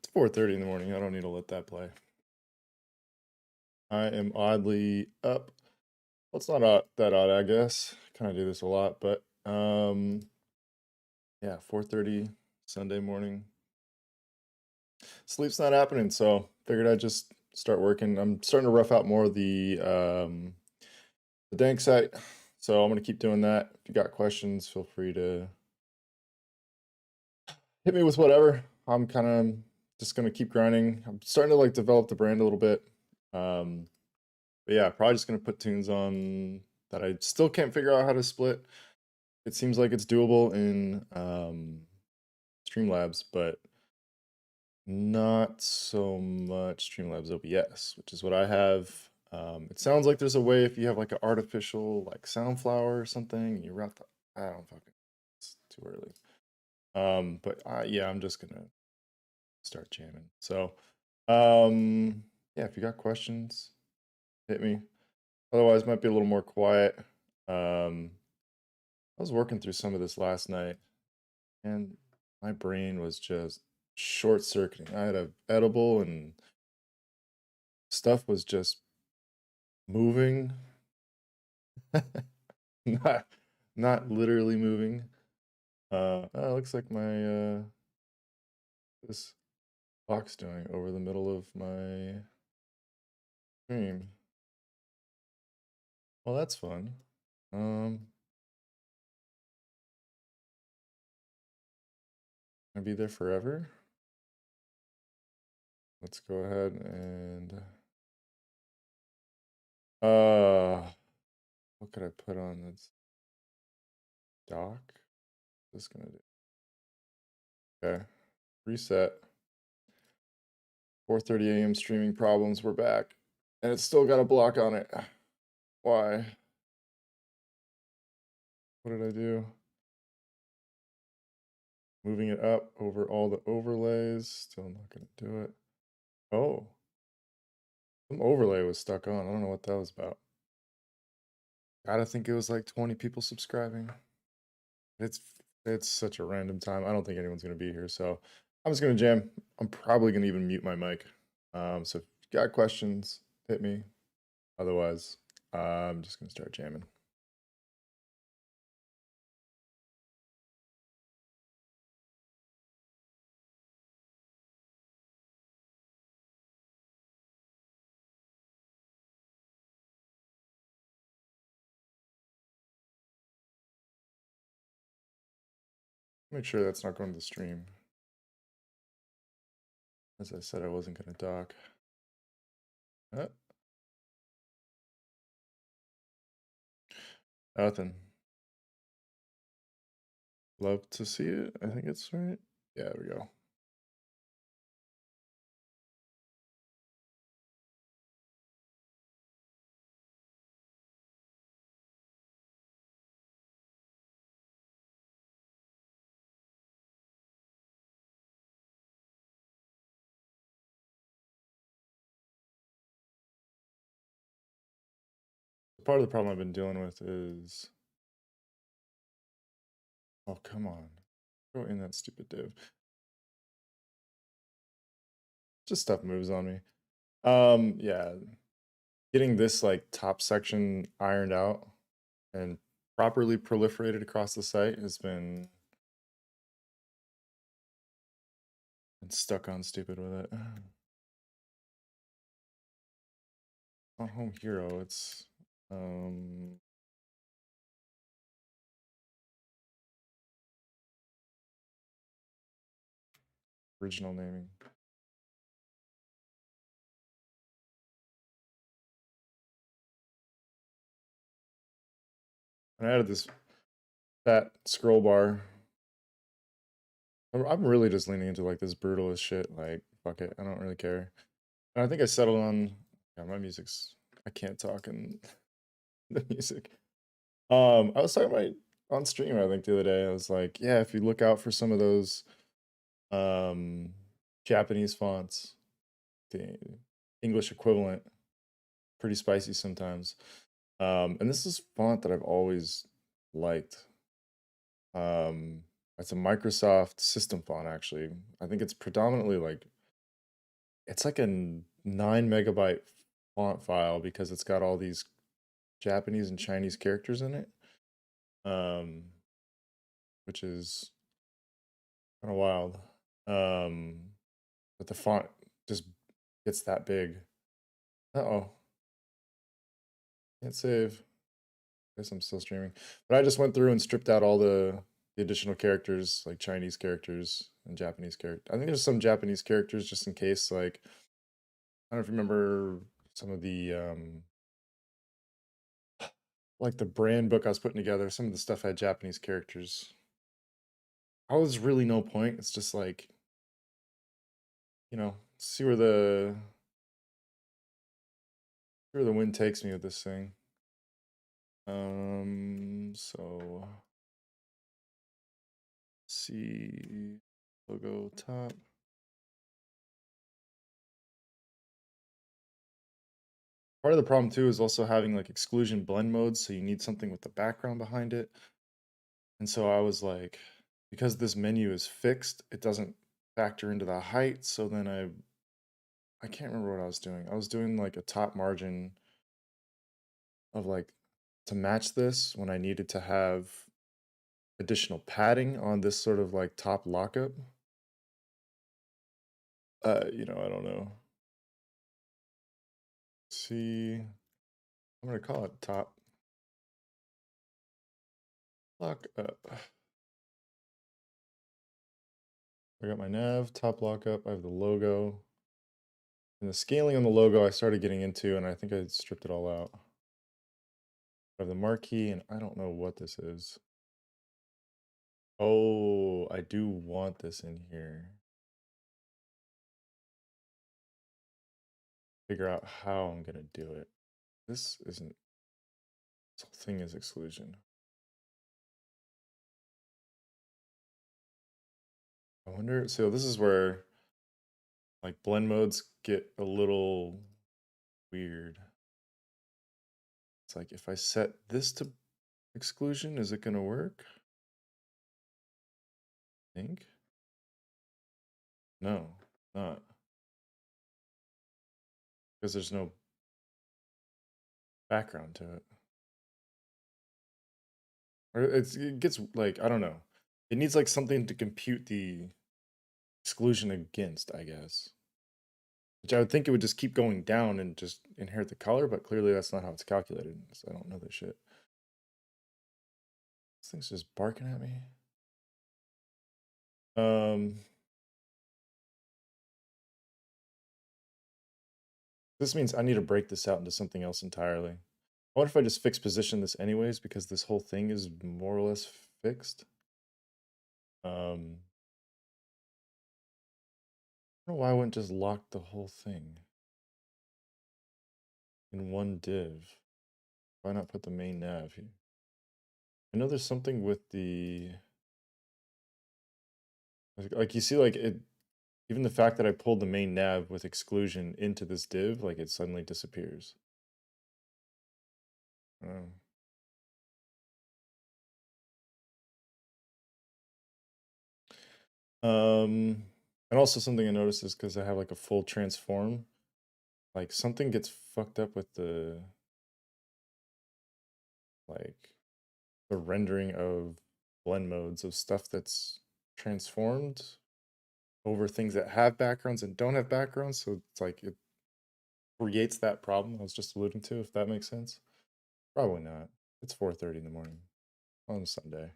It's 4:30 in the morning. I don't need to let that play. I am oddly up. Well, it's not that odd, I guess. Kind of do this a lot, but yeah, 4:30 Sunday morning. Sleep's not happening, so figured I'd just start working. I'm starting to rough out more of the dank site, so I'm gonna keep doing that. If you got questions, feel free to hit me with whatever. I'm kind of just gonna keep grinding. I'm starting to like develop the brand a little bit. Um, But yeah, probably just gonna put tunes on that I still can't figure out how to split. It seems like it's doable in Streamlabs, but not so much Streamlabs OBS, which is what I have. It sounds like there's a way if you have like an artificial like Soundflower or something, you route the I don't fucking it's too early. But yeah, I'm just gonna start jamming. So yeah, if you got questions, hit me. Otherwise, might be a little more quiet. Um, I was working through some of this last night, and my brain was just short circuiting. I had a edible, and stuff was just moving, not not literally moving. Looks like my this box doing over the middle of my stream. Well, that's fun. Um, Gonna be there forever. Let's go ahead and what could I put on this dock? This gonna do. Okay, reset. 4:30 a.m. streaming problems. We're back, and it's still got a block on it. Why? What did I do? Moving it up over all the overlays. Still not gonna do it. Oh, some overlay was stuck on. I don't know what that was about. Gotta think it was like 20 people subscribing. It's it's such a random time. I don't think anyone's gonna be here, so I'm just gonna jam. I'm probably gonna even mute my mic. So if you got questions, hit me. Otherwise, I'm just gonna start jamming. Make sure that's not going to the stream. As I said, I wasn't gonna dock. Nothing. Love to see it. I think it's right. Yeah, there we go. Part of the problem I've been dealing with is, oh, come on. Go in that stupid div. Just stuff moves on me. Yeah. Getting this like top section ironed out and properly proliferated across the site has been stuck on stupid with it. Not home hero, it's original naming. And I added this fat scroll bar. I'm really just leaning into like this brutalist shit. Like, fuck it, I don't really care. And I think I settled on, yeah, my music's, I can't talk in the music. I was talking about on stream, I think the other day, I was like, yeah, if you look out for some of those um Japanese fonts, the English equivalent, pretty spicy sometimes. And this is font that I've always liked. It's a Microsoft system font, actually. I think it's predominantly like it's like a 9 MB font file because it's got all these Japanese and Chinese characters in it, um, which is kind of wild. Um, but the font just gets that big. Uh-oh, can't save. Guess I'm still streaming. But I just went through and stripped out all the additional characters, like Chinese characters and Japanese characters. I think there's some Japanese characters just in case, like, I don't know if you remember some of the like the brand book I was putting together, some of the stuff had Japanese characters. I was really no point. It's just like, see where the wind takes me with this thing. So see logo top. Part of the problem too is also having like exclusion blend modes, so you need something with the background behind it. And so I was like, because this menu is fixed, it doesn't factor into the height. So then I can't remember what I was doing. I was doing like a top margin of like to match this when I needed to have additional padding on this sort of like top lockup. I don't know. See, I'm gonna call it top lockup. I got my nav, top lockup, I have the logo. And the scaling on the logo I started getting into, and I think I stripped it all out. I have the marquee, and I don't know what this is. Oh, I do want this in here. Figure out how I'm gonna do it. This isn't, this whole thing is exclusion. I wonder, so this is where like blend modes get a little weird. It's like if I set this to exclusion, is it gonna work? I think. No, not. Because there's no background to it. Or it gets like, I don't know. It needs like something to compute the exclusion against, I guess. Which I would think it would just keep going down and just inherit the color, but clearly that's not how it's calculated. So I don't know this shit. This thing's just barking at me. This means I need to break this out into something else entirely. What if I just fix position this anyways, because this whole thing is more or less fixed? I don't know why I wouldn't just lock the whole thing in one div. Why not put the main nav here? I know there's something with the, like you see, like it, even the fact that I pulled the main nav with exclusion into this div, like it suddenly disappears. Oh. And also something I noticed is because I have like a full transform, like something gets fucked up with the like the rendering of blend modes of stuff that's transformed over things that have backgrounds and don't have backgrounds. So it's like it creates that problem I was just alluding to, if that makes sense. Probably not. It's 4:30 in the morning on a Sunday.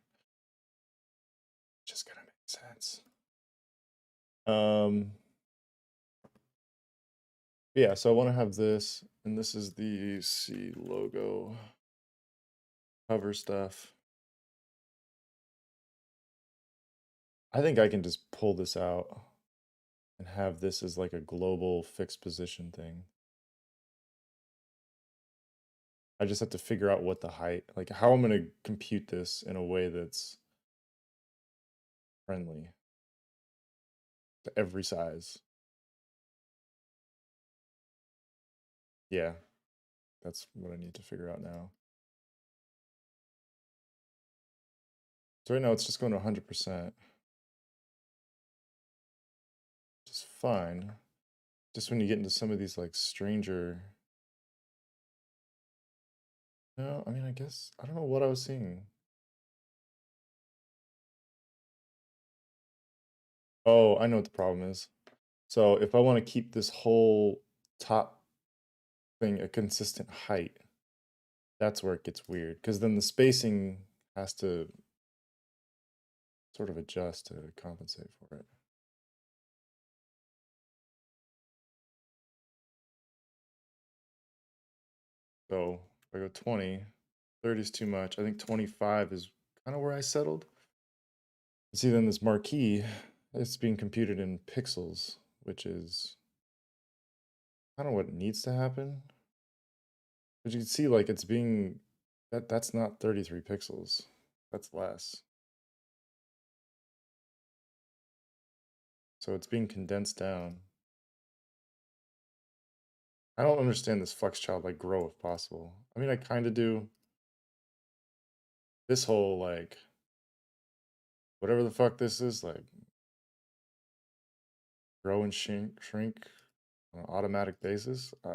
Just gotta make sense. Yeah, so I want to have this, and this is the C logo cover stuff. I think I can just pull this out and have this as like a global fixed position thing. I just have to figure out what the height, like how I'm going to compute this in a way that's friendly to every size. Yeah, that's what I need to figure out now. So right now it's just going to 100%, which is fine. Just when you get into some of these like stranger. No, I mean, I guess I don't know what I was seeing. Oh, I know what the problem is. So if I want to keep this whole top thing a consistent height, that's where it gets weird. Because then the spacing has to sort of adjust to compensate for it. So if I go 20, 30 is too much. I think 25 is kind of where I settled. See, then this marquee, it's being computed in pixels, which is kind of what needs to happen. But you can see like it's being that's not 33 pixels. That's less. So it's being condensed down. I don't understand this flex child like grow if possible. I mean, I kind of do. This whole like whatever the fuck this is, like grow and shrink on an automatic basis. What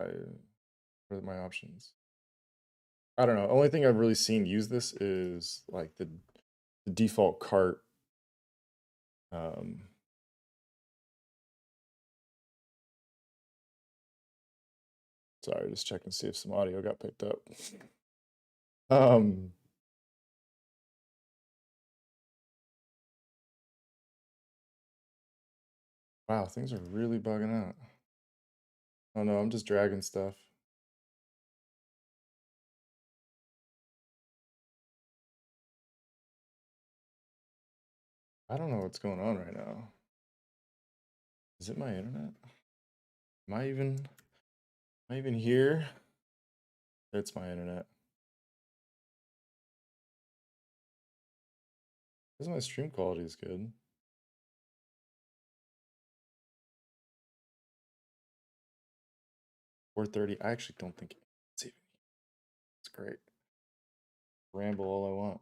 are my options? I don't know. Only thing I've really seen use this is like the default cart. Um, sorry, just checking to see if some audio got picked up. Um, wow, things are really bugging out. Oh no, I'm just dragging stuff. I don't know what's going on right now. Is it my internet? Am I even here? It's my internet. This my stream quality is good. 430. I actually don't think it's even. It's great. Ramble all I want.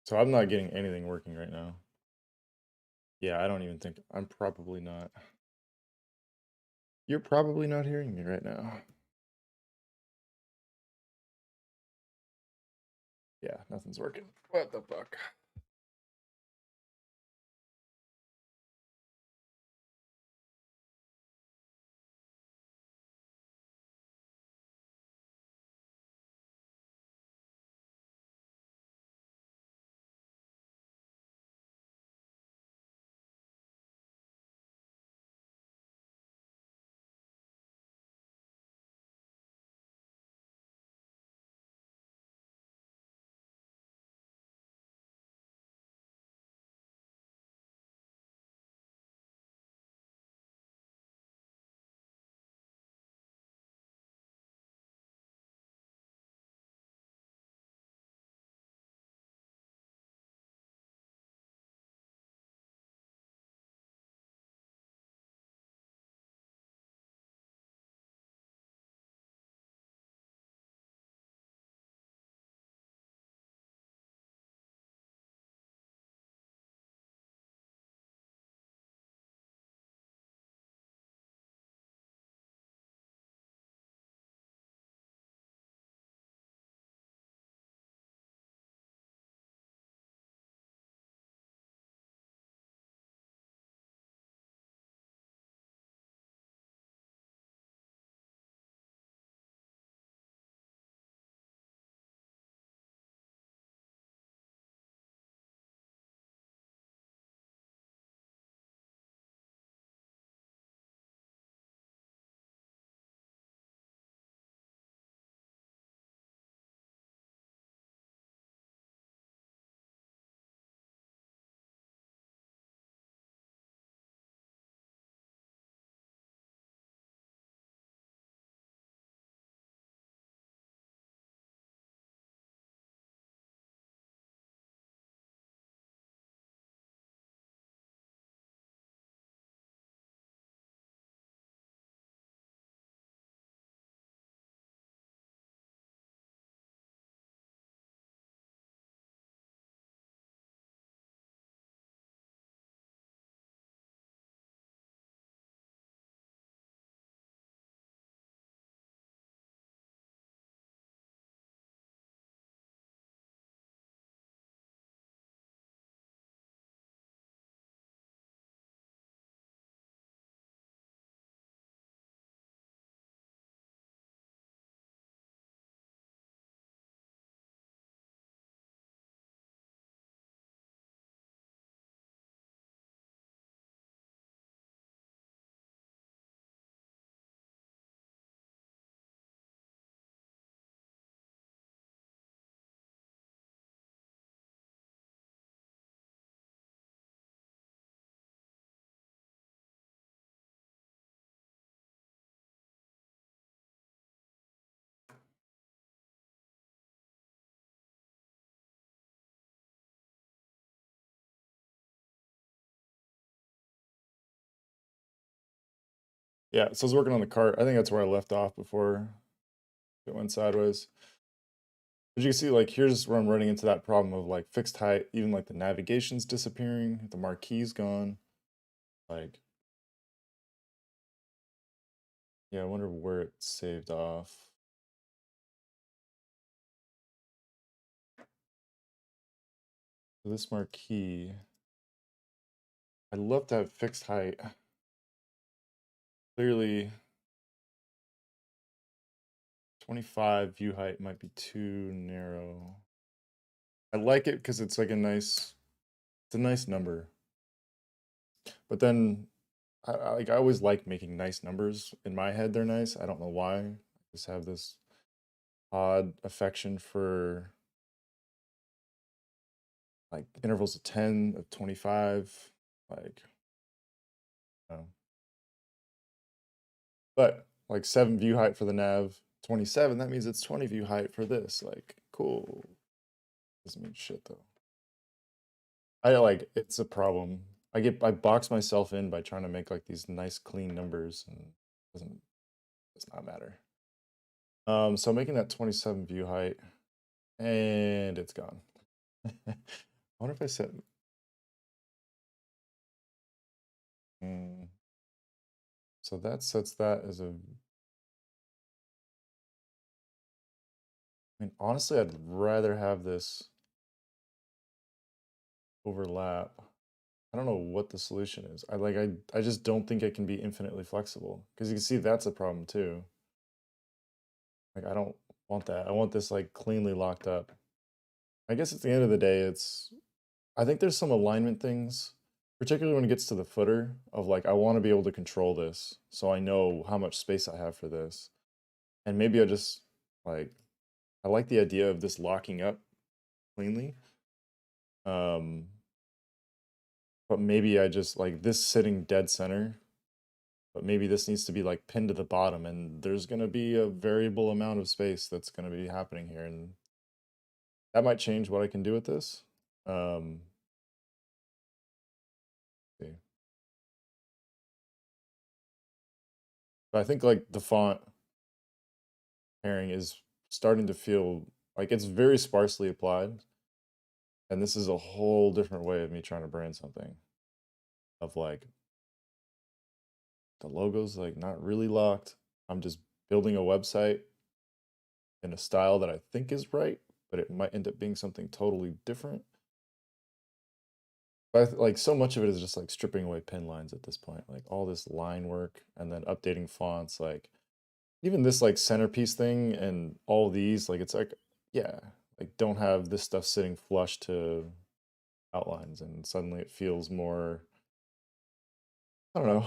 So I'm not getting anything working right now. Yeah, I don't even think I'm probably not. You're probably not hearing me right now. Yeah, nothing's working. What the fuck? Yeah, so I was working on the cart. I think that's where I left off before it went sideways. But you can see, like, here's where I'm running into that problem of like fixed height, even like the navigation's disappearing, the marquee's gone. Like, yeah, I wonder where it saved off. So this marquee, I'd love to have fixed height. Clearly, 25 view height might be too narrow. I like it because it's like it's a nice number. But then I always like making nice numbers. In my head, they're nice. I don't know why. I just have this odd affection for like intervals of 10, of 25, like, know. But like 7 view height for the nav, 27, that means it's 20 view height for this. Like, cool. Doesn't mean shit though. It's a problem. I box myself in by trying to make like these nice clean numbers and does not matter. So I'm making that 27 view height and it's gone. I wonder if I set mm, so that sets that as a I mean honestly I'd rather have this overlap. I don't know what the solution is. I just don't think it can be infinitely flexible because you can see that's a problem too. Like I don't want that. I want this like cleanly locked up. I guess at the end of the day, I think there's some alignment things, particularly when it gets to the footer of like I want to be able to control this so I know how much space I have for this. And maybe I just like I like the idea of this locking up cleanly. Um, but maybe I just like this sitting dead center, but maybe this needs to be like pinned to the bottom and there's going to be a variable amount of space that's going to be happening here and that might change what I can do with this. Um, see. But I think like the font pairing is starting to feel like it's very sparsely applied. And this is a whole different way of me trying to brand something of like the logo's like not really locked. I'm just building a website in a style that I think is right, but it might end up being something totally different. But like so much of it is just like stripping away pin lines at this point, like all this line work and then updating fonts, like even this like centerpiece thing and all these, like it's like, yeah, like don't have this stuff sitting flush to outlines and suddenly it feels more, I don't know.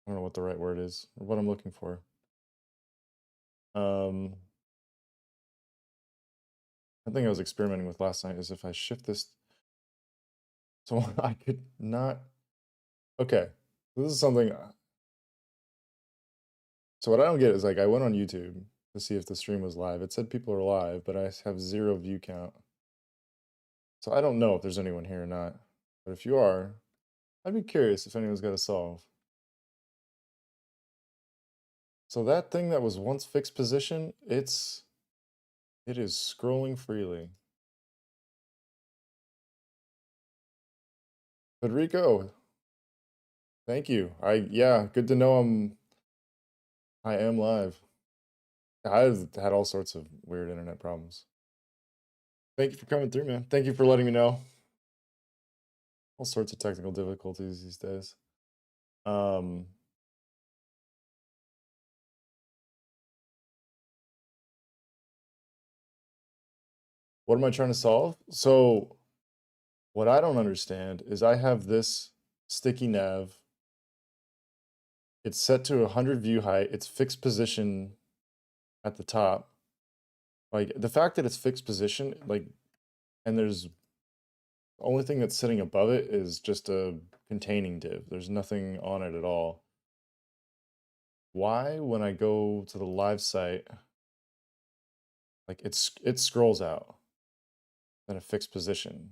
I don't know what the right word is or what I'm looking for. Um, I think I was experimenting with last night is if I shift this so I could not, okay, this is something, so what I don't get is like I went on YouTube to see if the stream was live. It said people are live, but I have 0 view count. So I don't know if there's anyone here or not. But if you are, I'd be curious if anyone's got a solve. So that thing that was once fixed position, it is scrolling freely. Federico, thank you. Yeah, good to know I am live. I've had all sorts of weird internet problems. Thank you for coming through, man. Thank you for letting me know. All sorts of technical difficulties these days. Um, what am I trying to solve? So what I don't understand is I have this sticky nav. It's set to 100 view height. It's fixed position at the top. Like the fact that it's fixed position, like, and there's the only thing that's sitting above it is just a containing div. There's nothing on it at all. Why, when I go to the live site, like it scrolls out in a fixed position?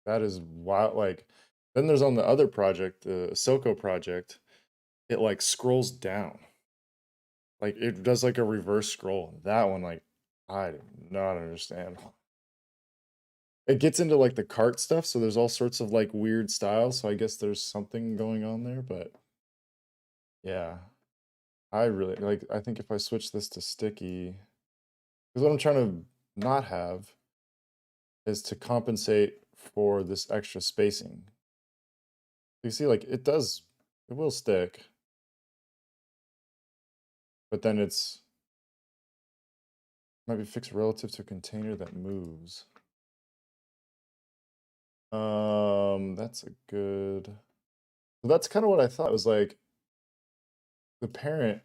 That is wild. Like Then there's on the other project, the Soko project, it like scrolls down. Like it does like a reverse scroll. That one, like, I do not understand. It gets into like the cart stuff, so there's all sorts of like weird styles. So I guess there's something going on there, but yeah, I really like. I think if I switch this to sticky, because what I'm trying to not have is to compensate for this extra spacing. You see, like it does, it will stick, but then it's might be fixed relative to a container that moves. That's a good. So that's kind of what I thought. It was like the parent.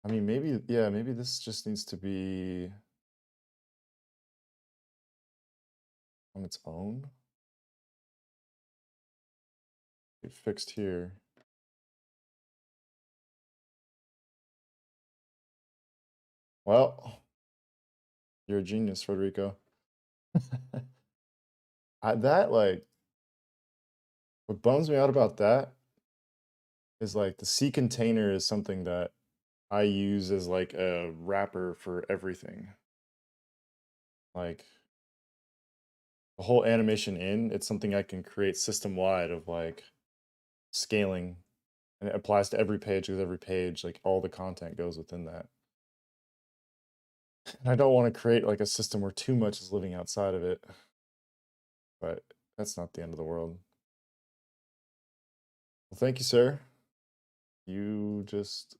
I mean, maybe, yeah, maybe this just needs to be on its own. Get fixed here. Well, you're a genius, Federico. That like what bums me out about that is like the C container is something that I use as like a wrapper for everything. Like the whole animation in, it's something I can create system wide of like scaling, and it applies to every page because every page, like all the content goes within that. And I don't want to create like a system where too much is living outside of it, but that's not the end of the world. Well, thank you, sir. You just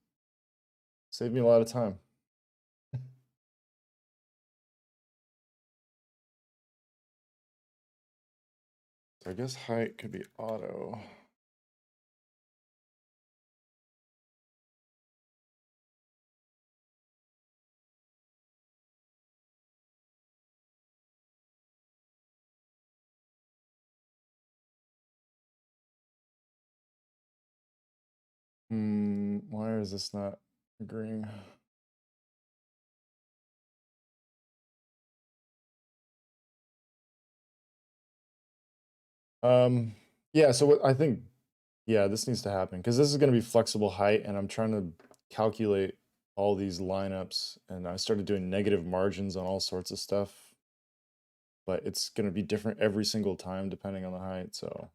saved me a lot of time. So I guess height could be auto. Why is this not agreeing? Yeah, so what I think, yeah, this needs to happen because this is going to be flexible height, and I'm trying to calculate all these lineups, and I started doing negative margins on all sorts of stuff, but it's going to be different every single time depending on the height. So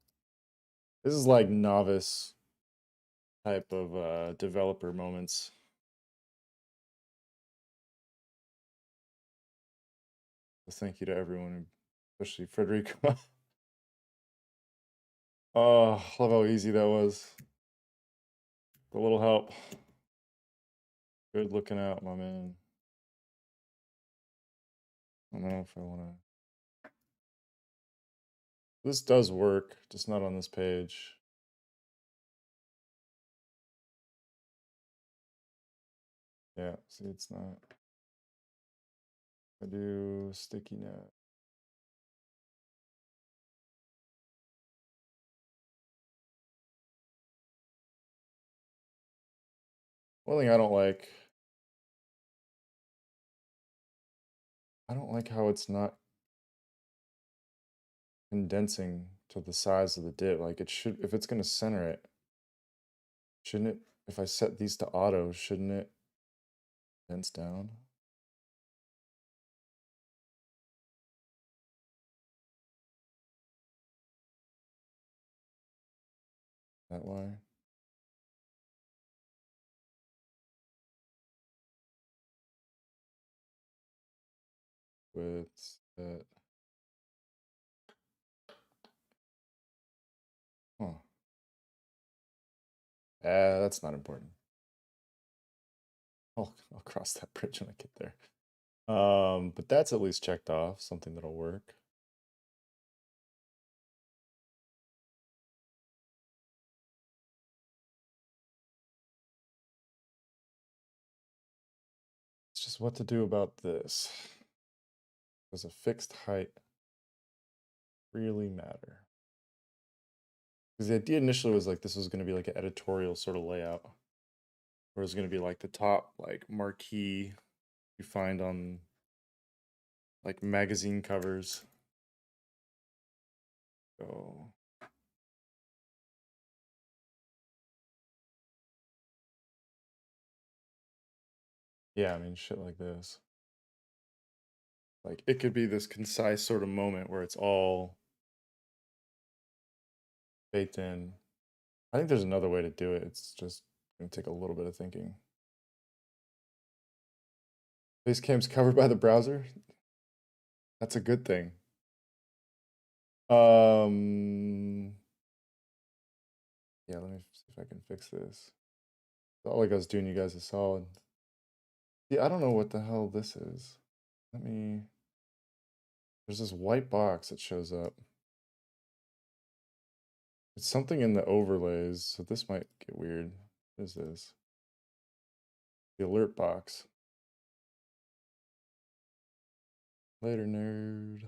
this is like novice type of developer moments. So thank you to everyone, especially Frederico. Oh, love how easy that was. A little help. Good looking out, my man. I don't know if I want to. This does work, just not on this page. Yeah, see, it's not. I do sticky net. One thing I don't like how it's not condensing to the size of the div. Like it should, if it's gonna center it, shouldn't it, if I set these to auto, shouldn't it condense down? That why? With that. Huh. That's not important. I'll cross that bridge when I get there. But that's at least checked off, something that'll work. It's just what to do about this. Does a fixed height really matter? Because the idea initially was like this was going to be like an editorial sort of layout, where it's going to be like the top like marquee you find on like magazine covers. go. Yeah, I mean, shit like this. Like, it could be this concise sort of moment where it's all baked in. I think there's another way to do it. It's just going to take a little bit of thinking. Basecam's covered by the browser. That's a good thing. Yeah, let me see if I can fix this. All like I was doing you guys a solid. Yeah, I don't know what the hell this is. Let me. There's this white box that shows up. It's something in the overlays, so this might get weird. What is this? The alert box. Later, nerd.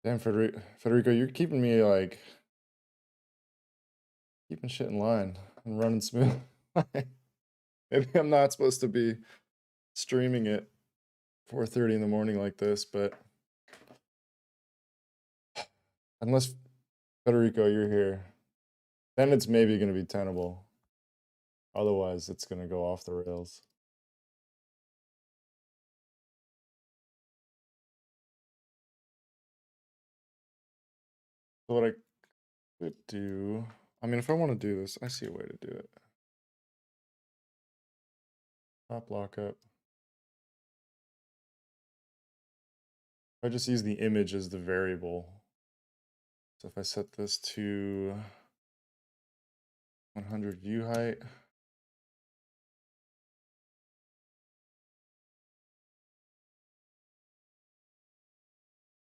Damn, Federico, you're keeping me like keeping shit in line and running smooth. Maybe I'm not supposed to be streaming at 4:30 in the morning like this, but unless Federico, you're here, then it's maybe going to be tenable. Otherwise, it's going to go off the rails. So what I could do, I mean, if I want to do this, I see a way to do it. Top lockup. I just use the image as the variable. So if I set this to 100 view height,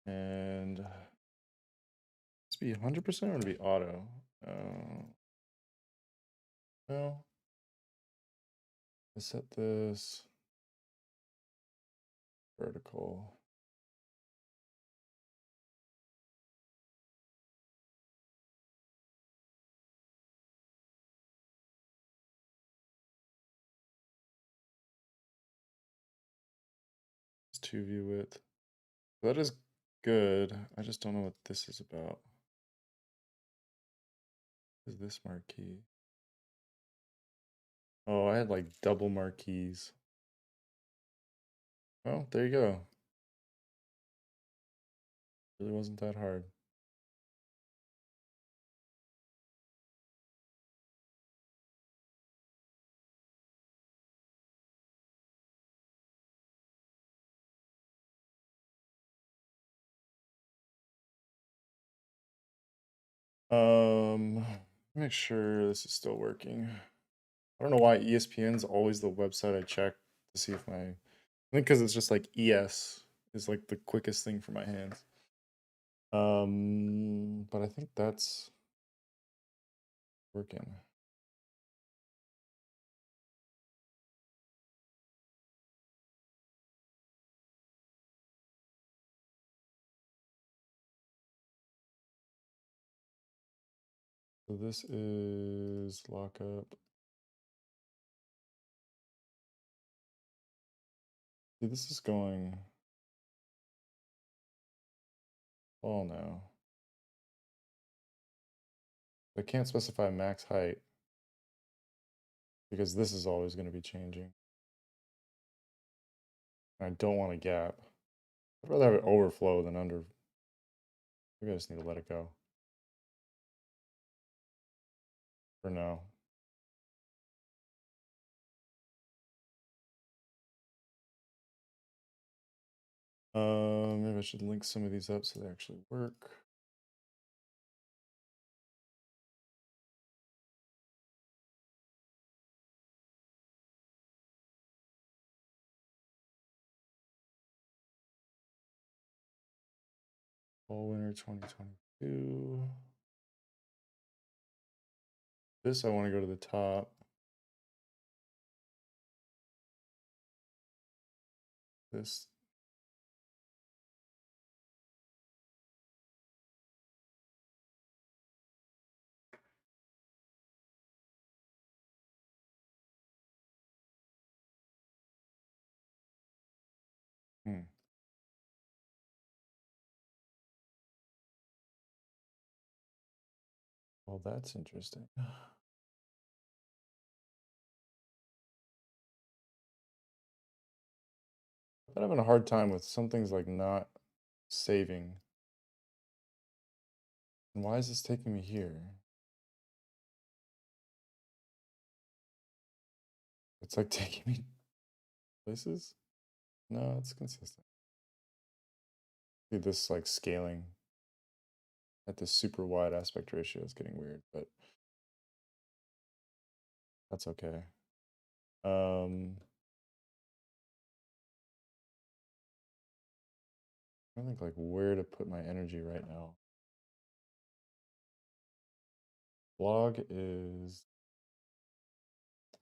and let's be 100% or to be auto. No, I set this vertical. It's 2 view width. That is good. I just don't know what this is about. What is this marquee? Oh, I had like double marquees. Well, there you go. Really wasn't that hard. Make sure this is still working. I don't know why ESPN's always the website I check to see if my. I think because it's just like ES is like the quickest thing for my hands. But I think that's working. So this is lockup. See, this is going. Oh no. I can't specify max height because this is always going to be changing. I don't want a gap. I'd rather have it overflow than under. Maybe I just need to let it go for now. Maybe I should link some of these up so they actually work. Fall winter 2022. This I want to go to the top. This. Hmm. that's interesting. I'm having a hard time with some things like not saving. And why is this taking me here? It's like taking me places? No, it's consistent. See this like scaling at this super wide aspect ratio is getting weird, but that's okay. I think like where to put my energy right now. Blog is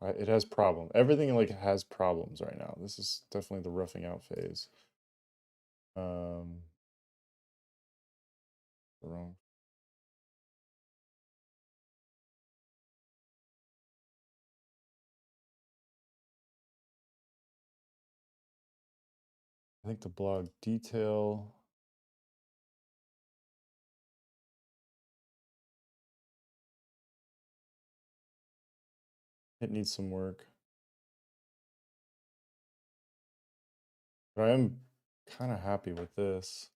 it has problem. Everything like has problems right now. This is definitely the roughing out phase. Um, wrong. I think the blog detail. It needs some work. But I am kind of happy with this.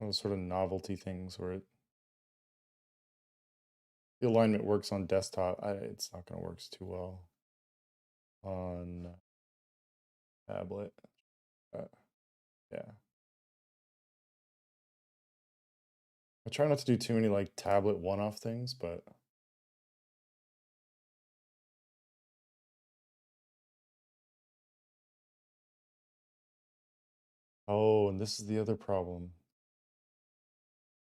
Those sort of novelty things where the alignment works on desktop. It's not going to work too well on tablet. Yeah. I try not to do too many like tablet one-off things, but oh, and this is the other problem.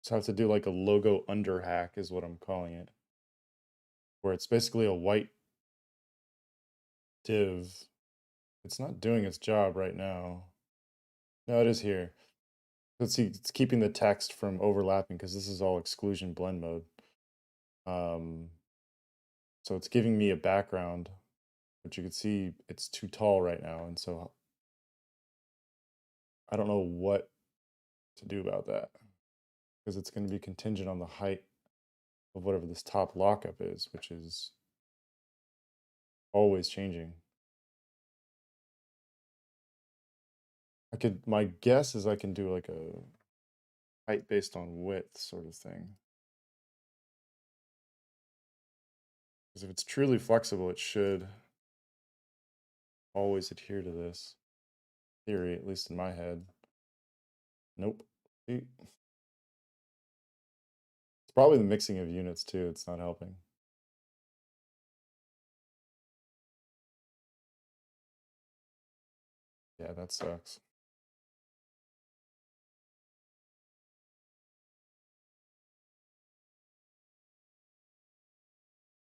So I have to do like a logo under hack is what I'm calling it, where it's basically a white div. It's not doing its job right now. No, it is here. Let's see, it's keeping the text from overlapping because this is all exclusion blend mode. Um, so it's giving me a background, but you can see it's too tall right now. And so I don't know what to do about that because it's going to be contingent on the height of whatever this top lockup is, which is always changing. My guess is I can do like a height based on width sort of thing. Because if it's truly flexible, it should always adhere to this theory, at least in my head. Nope. See? It's probably the mixing of units too. It's not helping. Yeah, that sucks.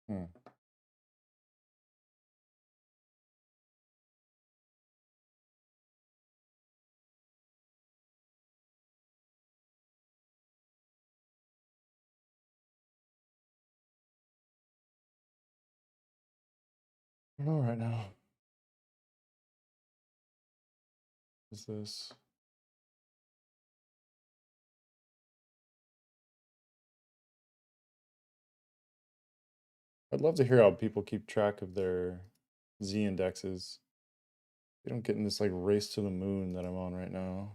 Hmm. I don't know right now. Is this? I'd love to hear how people keep track of their Z indexes. They don't get in this like race to the moon that I'm on right now.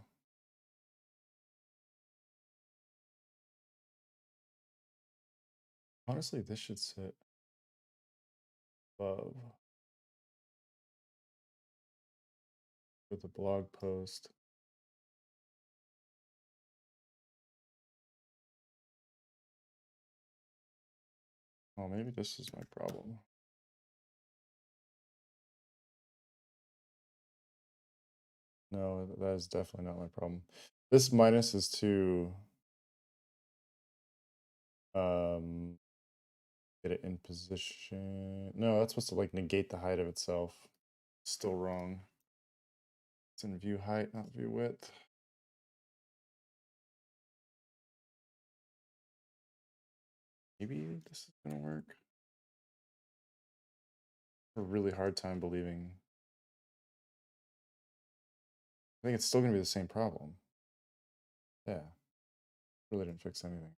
Honestly, this should sit above with a blog post. Oh, maybe this is my problem. No, that is definitely not my problem. This minus is to um get it in position. No, that's supposed to like negate the height of itself. Still wrong. It's in view height, not view width. Maybe this is gonna work. A really hard time believing I think it's still gonna be the same problem. Yeah, really didn't fix anything.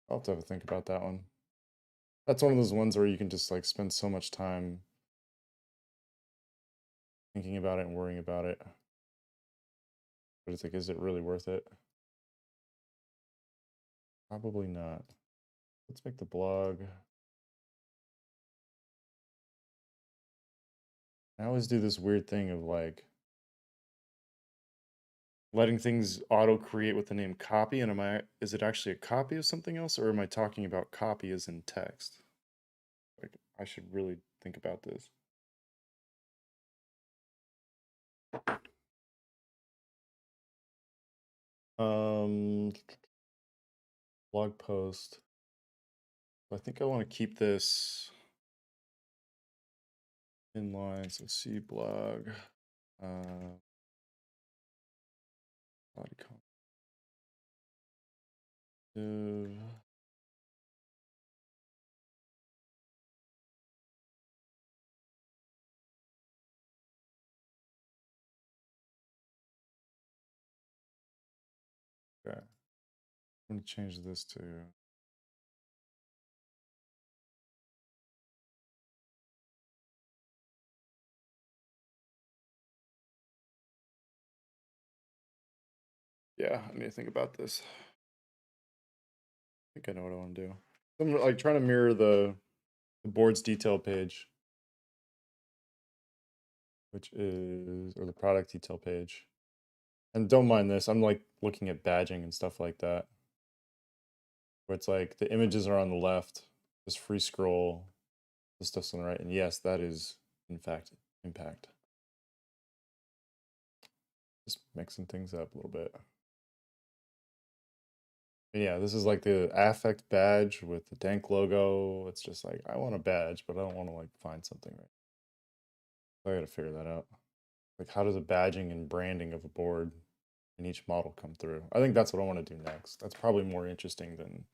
I'll have to have a think about that one. That's one of those ones where you can just like spend so much time thinking about it and worrying about it. But it's like, is it really worth it? Probably not. Let's make the blog. I always do this weird thing of like letting things auto create with the name copy. And is it actually a copy of something else, or am I talking about copy as in text? Like, I should really think about this. Um, blog post. I think I want to keep this in line. So C blog, body content. Okay. I'm gonna change this to yeah, I need to think about this. I think I know what I want to do. I'm like trying to mirror the board's detail page, which is, or the product detail page. And don't mind this, I'm like looking at badging and stuff like that, where it's like the images are on the left, just free scroll, the stuff's on the right. And yes, that is in fact impact. Just mixing things up a little bit. And yeah, this is like the affect badge with the Dank logo. It's just like, I want a badge, but I don't want to like find something right. So I gotta figure that out. Like, how does the badging and branding of a board in each model come through? I think that's what I want to do next. That's probably more interesting than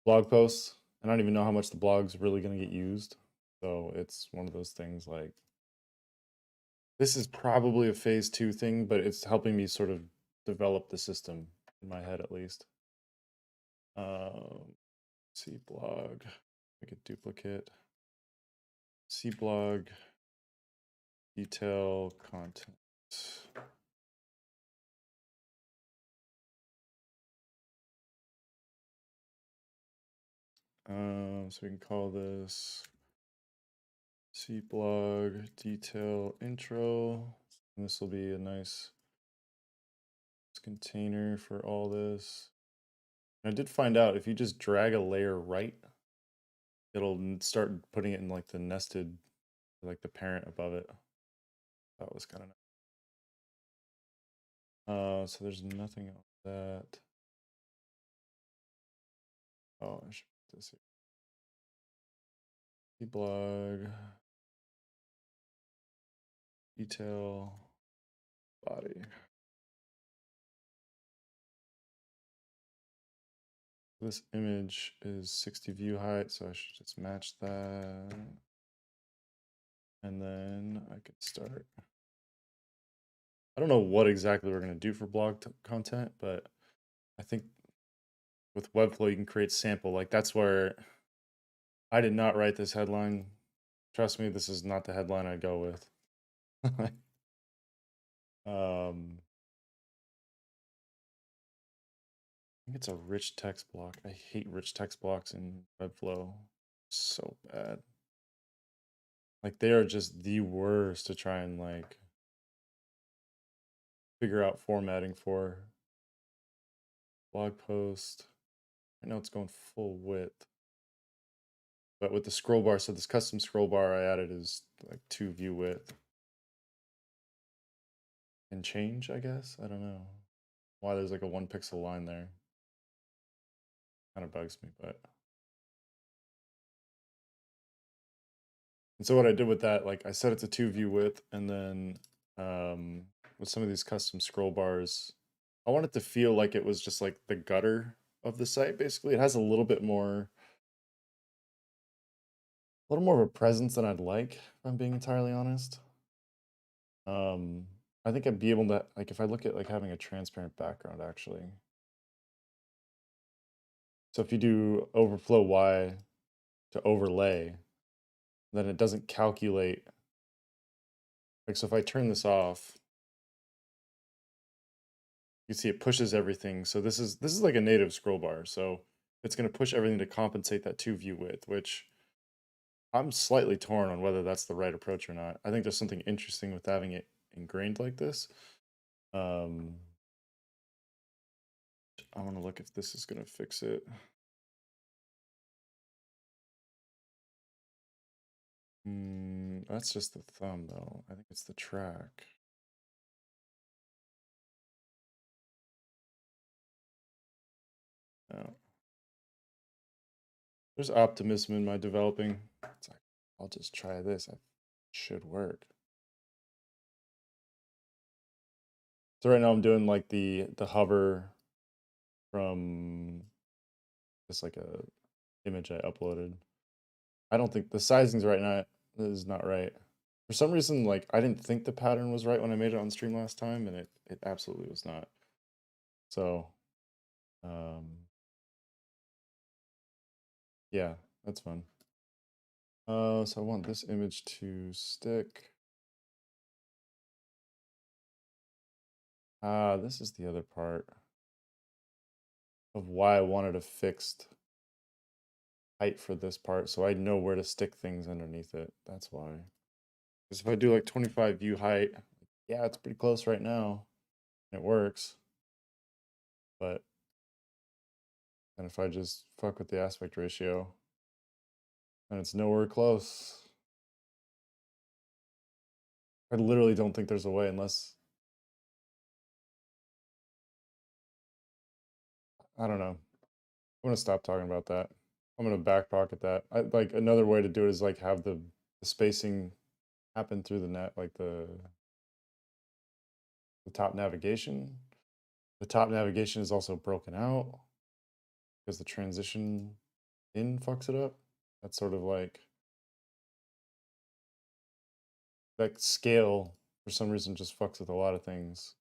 blog posts. And I don't even know how much the blog's really going to get used. So it's one of those things like, this is probably a phase 2 thing, but it's helping me sort of develop the system in my head at least. C blog, make a duplicate. C blog, detail content. So we can call this C blog detail intro. And this will be a nice container for all this. And I did find out if you just drag a layer right, it'll start putting it in like the nested, like the parent above it. That was kind of nice. So there's nothing else that. Oh, I should put this here. C blog detail body. This image is 60 view height, so I should just match that. And then I could start. I don't know what exactly we're going to do for blog content, but I think with Webflow you can create sample. Like, that's where I did not write this headline. Trust me, this is not the headline I go with. I think it's a rich text block. I hate rich text blocks in Webflow. So bad. Like, they are just the worst to try and like figure out formatting for. Blog post. I know it's going full width. But with the scroll bar, so this custom scroll bar I added is like 2 view width. And change, I guess? I don't know why there's like a 1 pixel line there. Kind of bugs me, but. And so what I did with that, like I set it to 2 view width, and then with some of these custom scroll bars, I want it to feel like it was just like the gutter of the site, basically. It has a little bit more little more of a presence than I'd like, if I'm being entirely honest. Um, I think I'd be able to, like, if I look at like having a transparent background actually. So if you do overflow Y to overlay, then it doesn't calculate. Like, so if I turn this off, you see it pushes everything. So this is like a native scroll bar. So it's going to push everything to compensate that 2 view width, which I'm slightly torn on whether that's the right approach or not. I think there's something interesting with having it ingrained like this. I want to look if this is going to fix it. That's just the thumb though. I think it's the track. No. There's optimism in my developing. It's like, I'll just try this. It should work. So right now I'm doing like the hover from just like a image I uploaded. I don't think the sizing's right now is not right. For some reason, like I didn't think the pattern was right when I made it on stream last time, and it absolutely was not. So yeah, that's fun. So I want this image to stick. This is the other part of why I wanted a fixed height for this part, so I know where to stick things underneath it. That's why. Because if I do like 25 view height, yeah, it's pretty close right now. It works. But and if I just fuck with the aspect ratio, and it's nowhere close. I literally don't think there's a way unless I don't know. I'm gonna stop talking about that. I'm gonna back pocket that. I like another way to do it is like have the spacing happen through the net, like the top navigation. The top navigation is also broken out because the transition in fucks it up. That's sort of like that scale for some reason just fucks with a lot of things.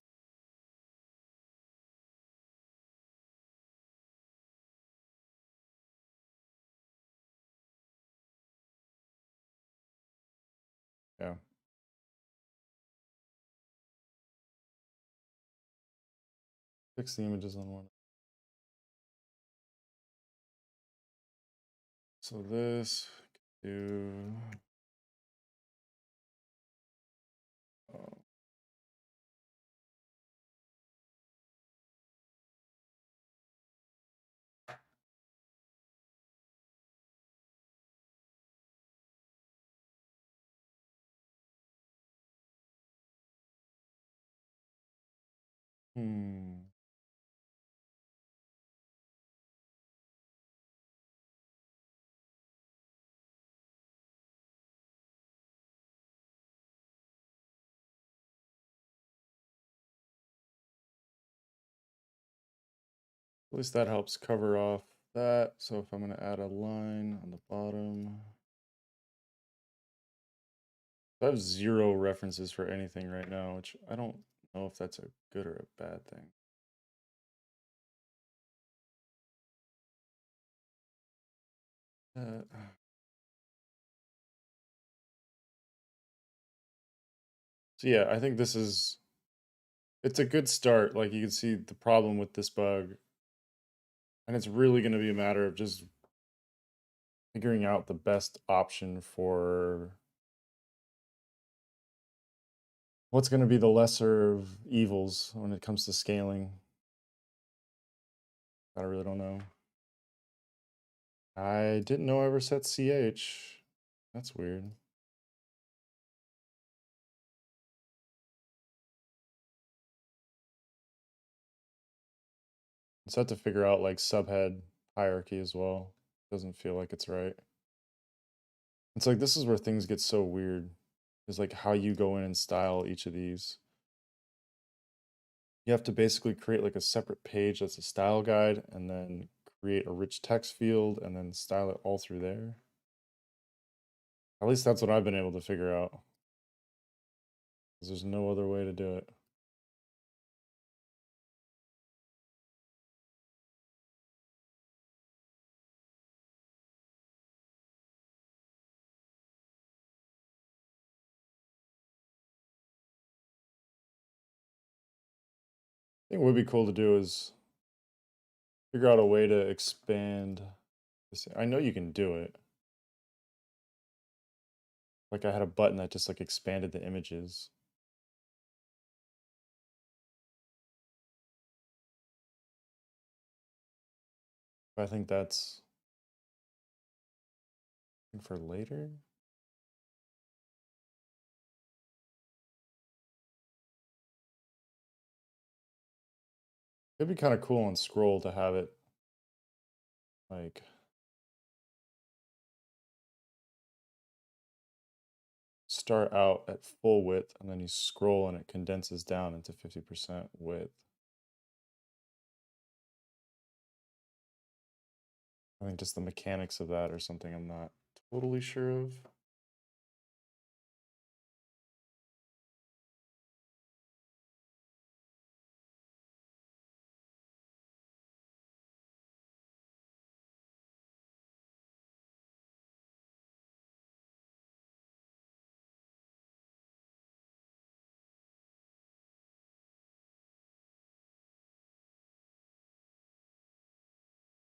Yeah. Fix the images on one. So this do oh, hmm. At least that helps cover off that. So if I'm gonna add a line on the bottom, I have 0 references for anything right now, which I don't know if that's a good or a bad thing. Uh, so yeah, I think it's a good start. Like you can see the problem with this bug, and it's really going to be a matter of just figuring out the best option for what's going to be the lesser of evils when it comes to scaling. I really don't know. I didn't know I ever set CH. That's weird. So I have to figure out like subhead hierarchy as well. Doesn't feel like it's right. It's like this is where things get so weird. Is like how you go in and style each of these. You have to basically create like a separate page that's a style guide and then create a rich text field and then style it all through there. At least that's what I've been able to figure out. 'Cause there's no other way to do it. I think what would be cool to do is figure out a way to expand this. I know you can do it. Like I had a button that just like expanded the images. But I think that's for later. It'd be kind of cool on scroll to have it like start out at full width and then you scroll and it condenses down into 50% width. I think just the mechanics of that or something I'm not totally sure of.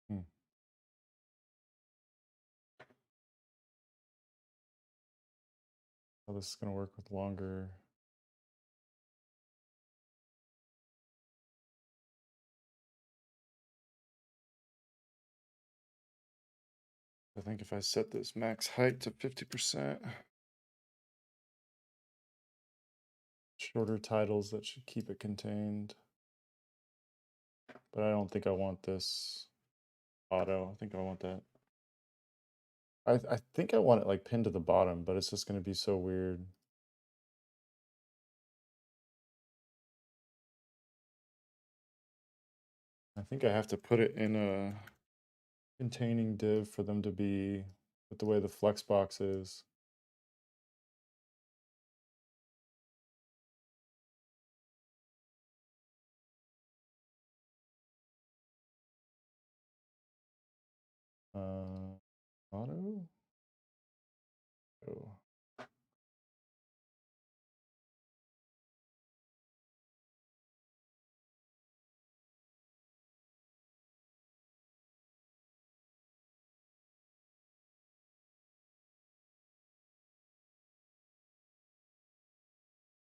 Hmm. How this is going to work with longer. I think if I set this max height to 50%, shorter titles, that should keep it contained. But I don't think I want this auto. I think I want that. I think I want it like pinned to the bottom, but it's just going to be so weird. I think I have to put it in a containing div for them to be with the way the flexbox is. Uh, auto? Oh.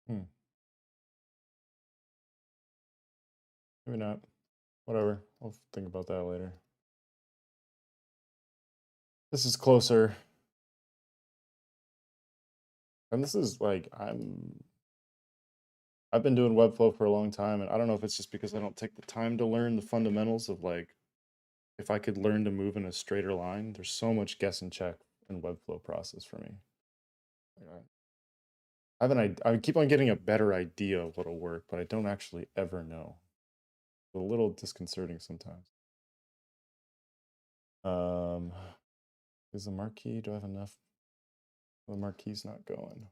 Hmm. Maybe not. Whatever. I'll think about that later. This is closer. And this is like I've been doing Webflow for a long time, and I don't know if it's just because I don't take the time to learn the fundamentals of like if I could learn to move in a straighter line. There's so much guess and check in Webflow process for me. I keep on getting a better idea of what'll work, but I don't actually ever know. It's a little disconcerting sometimes. Um, is the marquee? Do I have enough? The marquee's not going.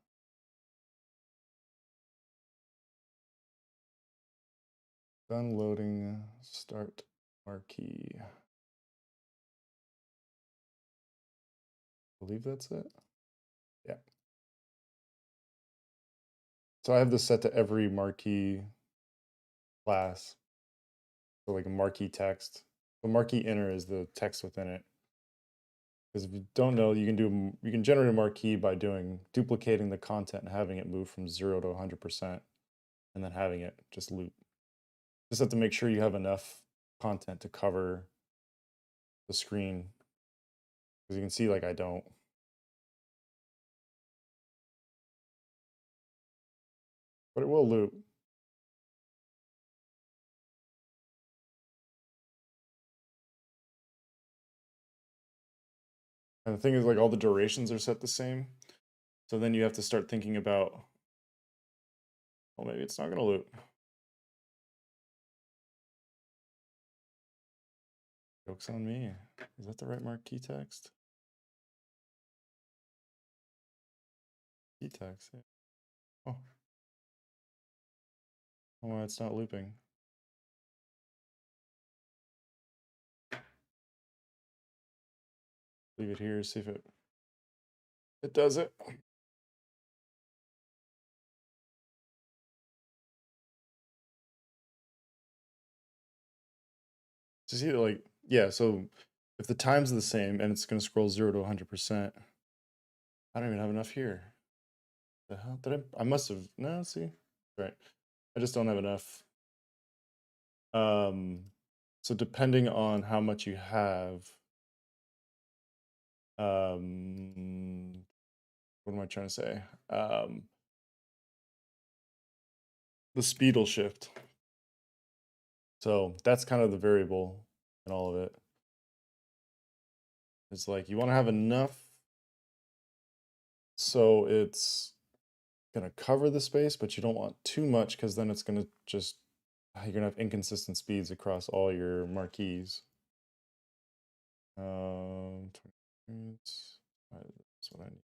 Done loading. Start marquee. I believe that's it. Yeah. So I have this set to every marquee class. So like a marquee text. The marquee inner is the text within it. Because if you don't know, you can generate a marquee by doing duplicating the content and having it move from 0 to 100%, and then having it just loop. Just have to make sure you have enough content to cover the screen. Because you can see like I don't. But it will loop. And the thing is like all the durations are set the same. So then you have to start thinking about, well, maybe it's not going to loop. Joke's on me. Is that the right marquee text? text. Yeah. Oh, oh, it's not looping. Leave it here. See if it does it. To see like, yeah, so if the time's the same and it's going to scroll 0 to 100%, I don't even have enough here. The hell did I must have, no, see, right. I just don't have enough. So depending on how much you have, what am I trying to say? The speed will shift. So that's kind of the variable in all of it. It's like you want to have enough so it's gonna cover the space, but you don't want too much because then it's gonna just you're gonna have inconsistent speeds across all your marquees. 20 minutes. That's what I need.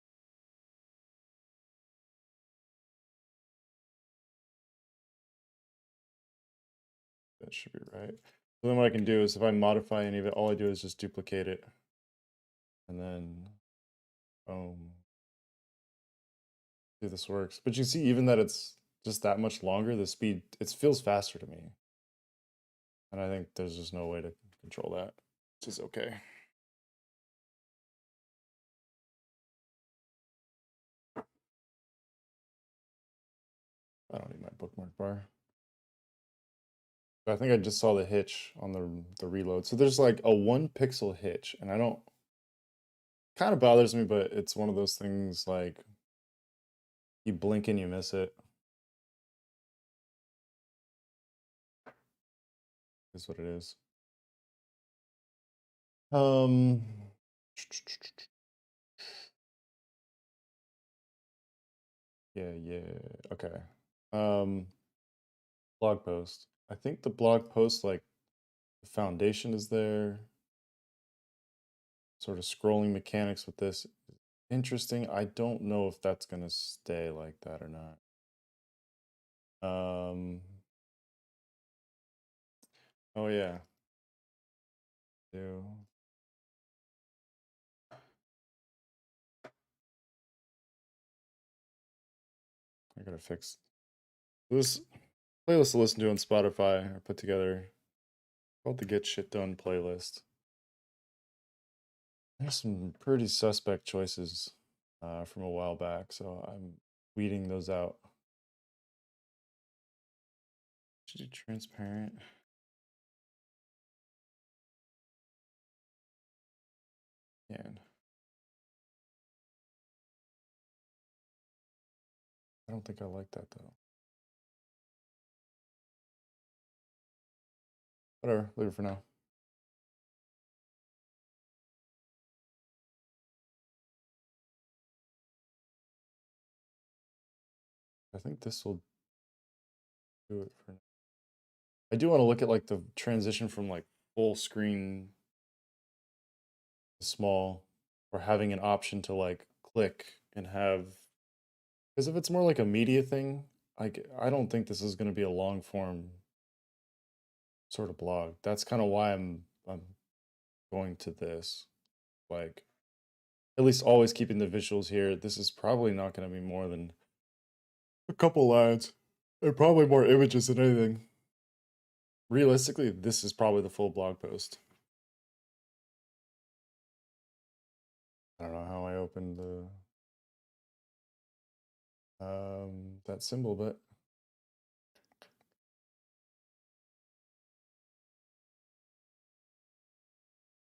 That should be right. So then what I can do is if I modify any of it, all I do is just duplicate it. And then, see if this works. But you see even that it's just that much longer, the speed, it feels faster to me. And I think there's just no way to control that, which is okay. I don't need my bookmark bar. I think I just saw the hitch on the reload. So there's like a 1 pixel hitch, and I don't, kind of bothers me, but it's one of those things like you blink and you miss it. Is what it is. Um, yeah, okay. Blog post. I think the blog post, like the foundation is there. Sort of scrolling mechanics with this. Interesting. I don't know if that's gonna stay like that or not. Oh yeah. Do. I gotta fix this playlist to listen to on Spotify. I put together called the Get Shit Done playlist. There's some pretty suspect choices from a while back, so I'm weeding those out. Should do transparent. And I don't think I like that though. Whatever, leave it for now. I think this will do it for now. I do want to look at like the transition from like full screen to small, or having an option to like click and have, because if it's more like a media thing, like I don't think this is going to be a long form sort of blog. That's kind of why I'm going to this. Like at least always keeping the visuals here. This is probably not going to be more than a couple lines. And probably more images than anything. Realistically, this is probably the full blog post. I don't know how I opened the that symbol, but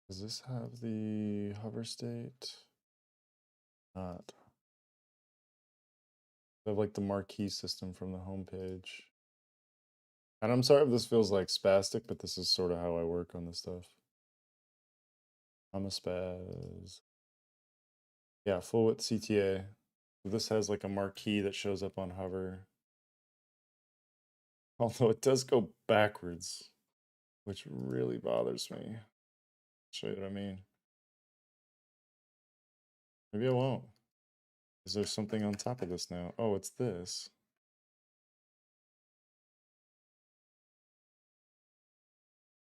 does this have the hover state? Not. I have like the marquee system from the homepage. And I'm sorry if this feels like spastic, but this is sort of how I work on this stuff. I'm a spaz. Yeah, full width CTA. This has like a marquee that shows up on hover. Although it does go backwards, which really bothers me. I'll show you what I mean. Maybe I won't. Is there something on top of this now? Oh, it's this.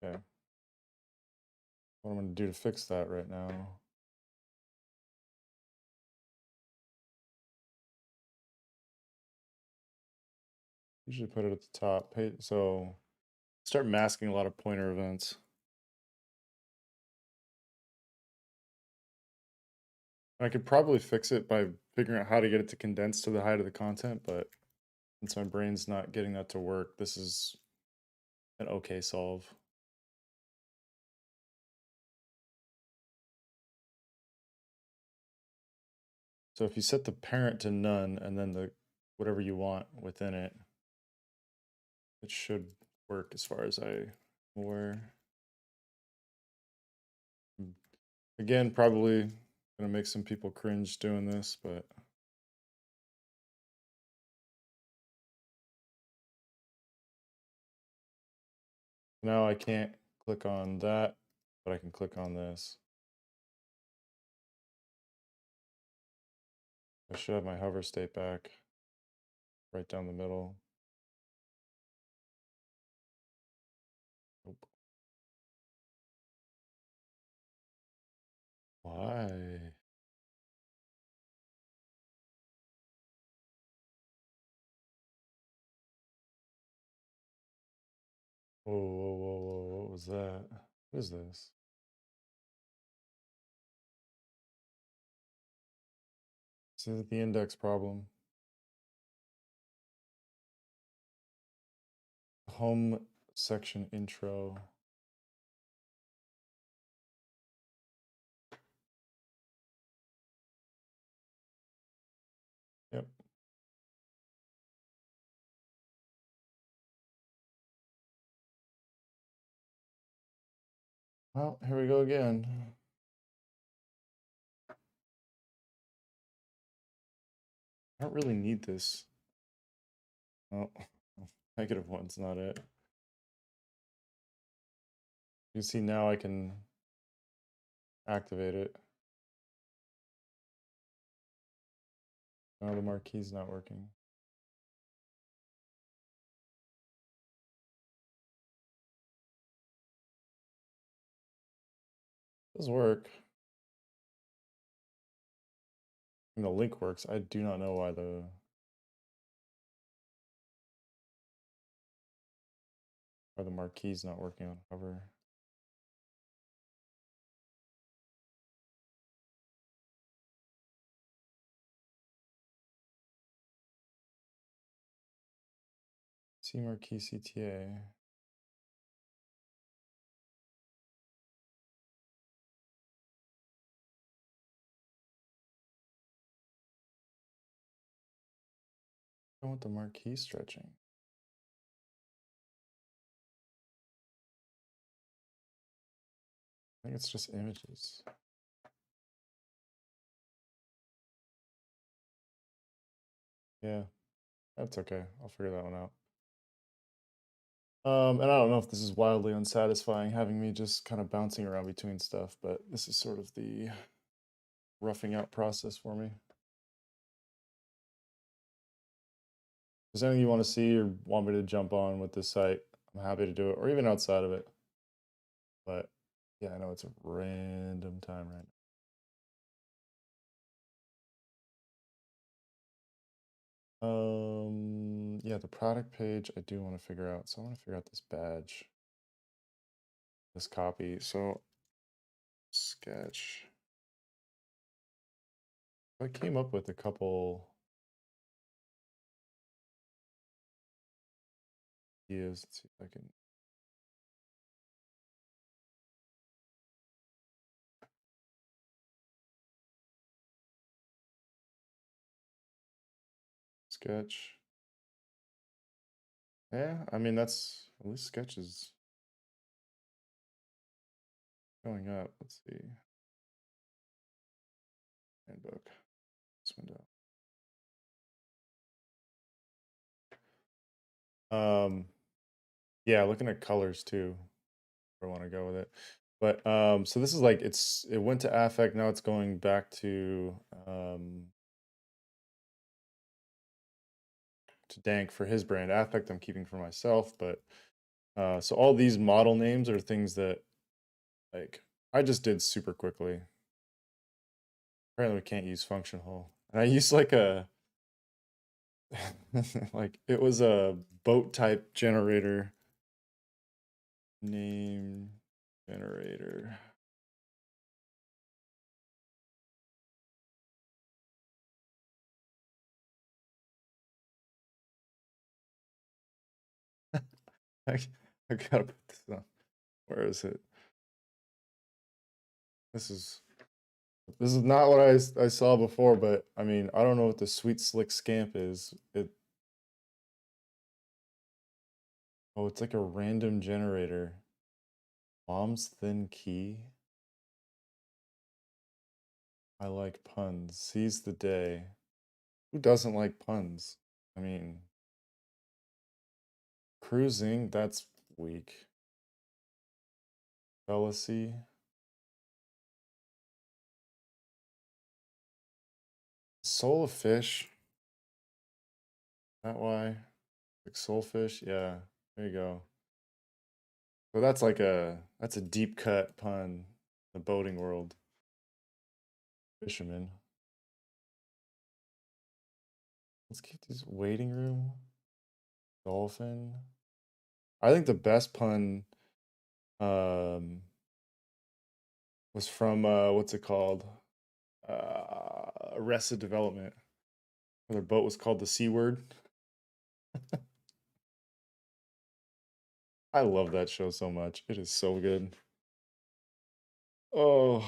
Okay. What I'm going to do to fix that right now. Usually put it at the top. So start masking a lot of pointer events. I could probably fix it by figuring out how to get it to condense to the height of the content, but since my brain's not getting that to work, this is an okay solve. So if you set the parent to none and then the whatever you want within it, it should work as far as I'm aware. Again, probably gonna make some people cringe doing this, but now I can't click on that, but I can click on this. I should have my hover state back right down the middle. Nope. Why? Whoa, whoa, whoa, whoa, what was that? What is this? This is the index problem. Home section intro. Yep. Well, here we go again. I don't really need this. Oh, -1's not it. You can see now I can activate it. Now the marquee's not working. Does work. And the link works. I do not know why the marquee's not working on hover. See marquee CTA. I want the marquee stretching. I think it's just images. Yeah, that's okay. I'll figure that one out. And I don't know if this is wildly unsatisfying having me just kind of bouncing around between stuff, but this is sort of the roughing out process for me. Is there anything you want to see or want me to jump on with this site? I'm happy to do it, or even outside of it. But yeah, I know it's a random time right now. Yeah, the product page I do want to figure out. So I want to figure out this badge, this copy. So sketch. I came up with a couple ideas. Let's see if I can. Sketch. Yeah, I mean, that's at least sketch is going up. Let's see. Handbook. This window. Yeah, looking at colors too. Where I want to go with it. But so this is like it went to affect, now it's going back to to Dank for his brand. Affect I'm keeping for myself, but so all these model names are things that like I just did super quickly. Apparently we can't use function hole. And I used like a like it was a boat type generator. Name generator. I, I gotta put this on. Where is it? This is not what I saw before, but I mean I don't know what the sweet slick scamp is. Oh, it's like a random generator. Mom's thin key. I like puns. Seize the day. Who doesn't like puns? I mean, cruising, that's weak. Fallacy. Soul of fish. That why? Like soulfish? Yeah. There you go. So that's a deep cut pun in the boating world. Fisherman. Let's keep these waiting room. Dolphin. I think the best pun was from what's it called? Arrested Development. Where their boat was called the C word. I love that show so much. It is so good. Oh.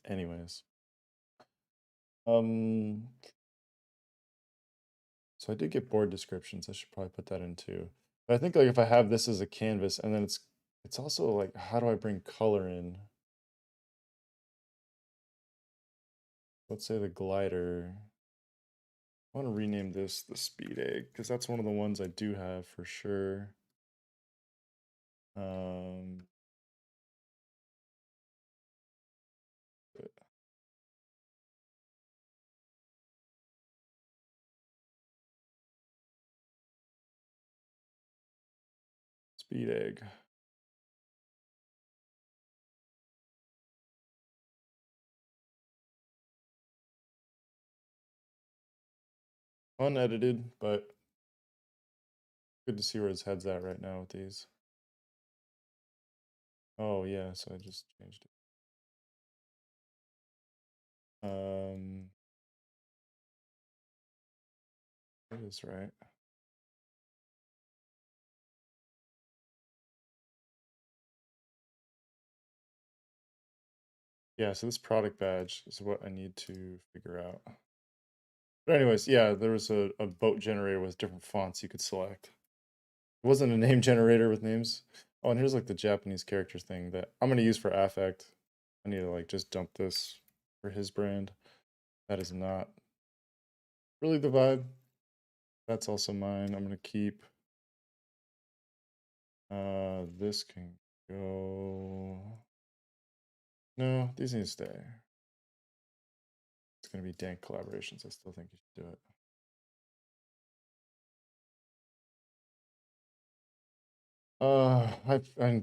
Anyways. Um so I did get board descriptions. I should probably put that in too. But I think like if I have this as a canvas and then it's also like how do I bring color in? Let's say the glider. I want to rename this the speed egg because that's one of the ones I do have for sure. Um Speed egg. Unedited, but good to see where his head's at right now with these. Oh yeah, so I just changed it. That is right. Yeah, so this product badge is what I need to figure out. But anyways, yeah, there was a boat generator with different fonts you could select. It wasn't a name generator with names. Oh, and here's like the Japanese character thing that I'm gonna use for affect. I need to like just dump this for his brand. That is not really the vibe. That's also mine. I'm gonna keep this can go. No, these need to stay. It's gonna be dank collaborations. I still think you should do it. I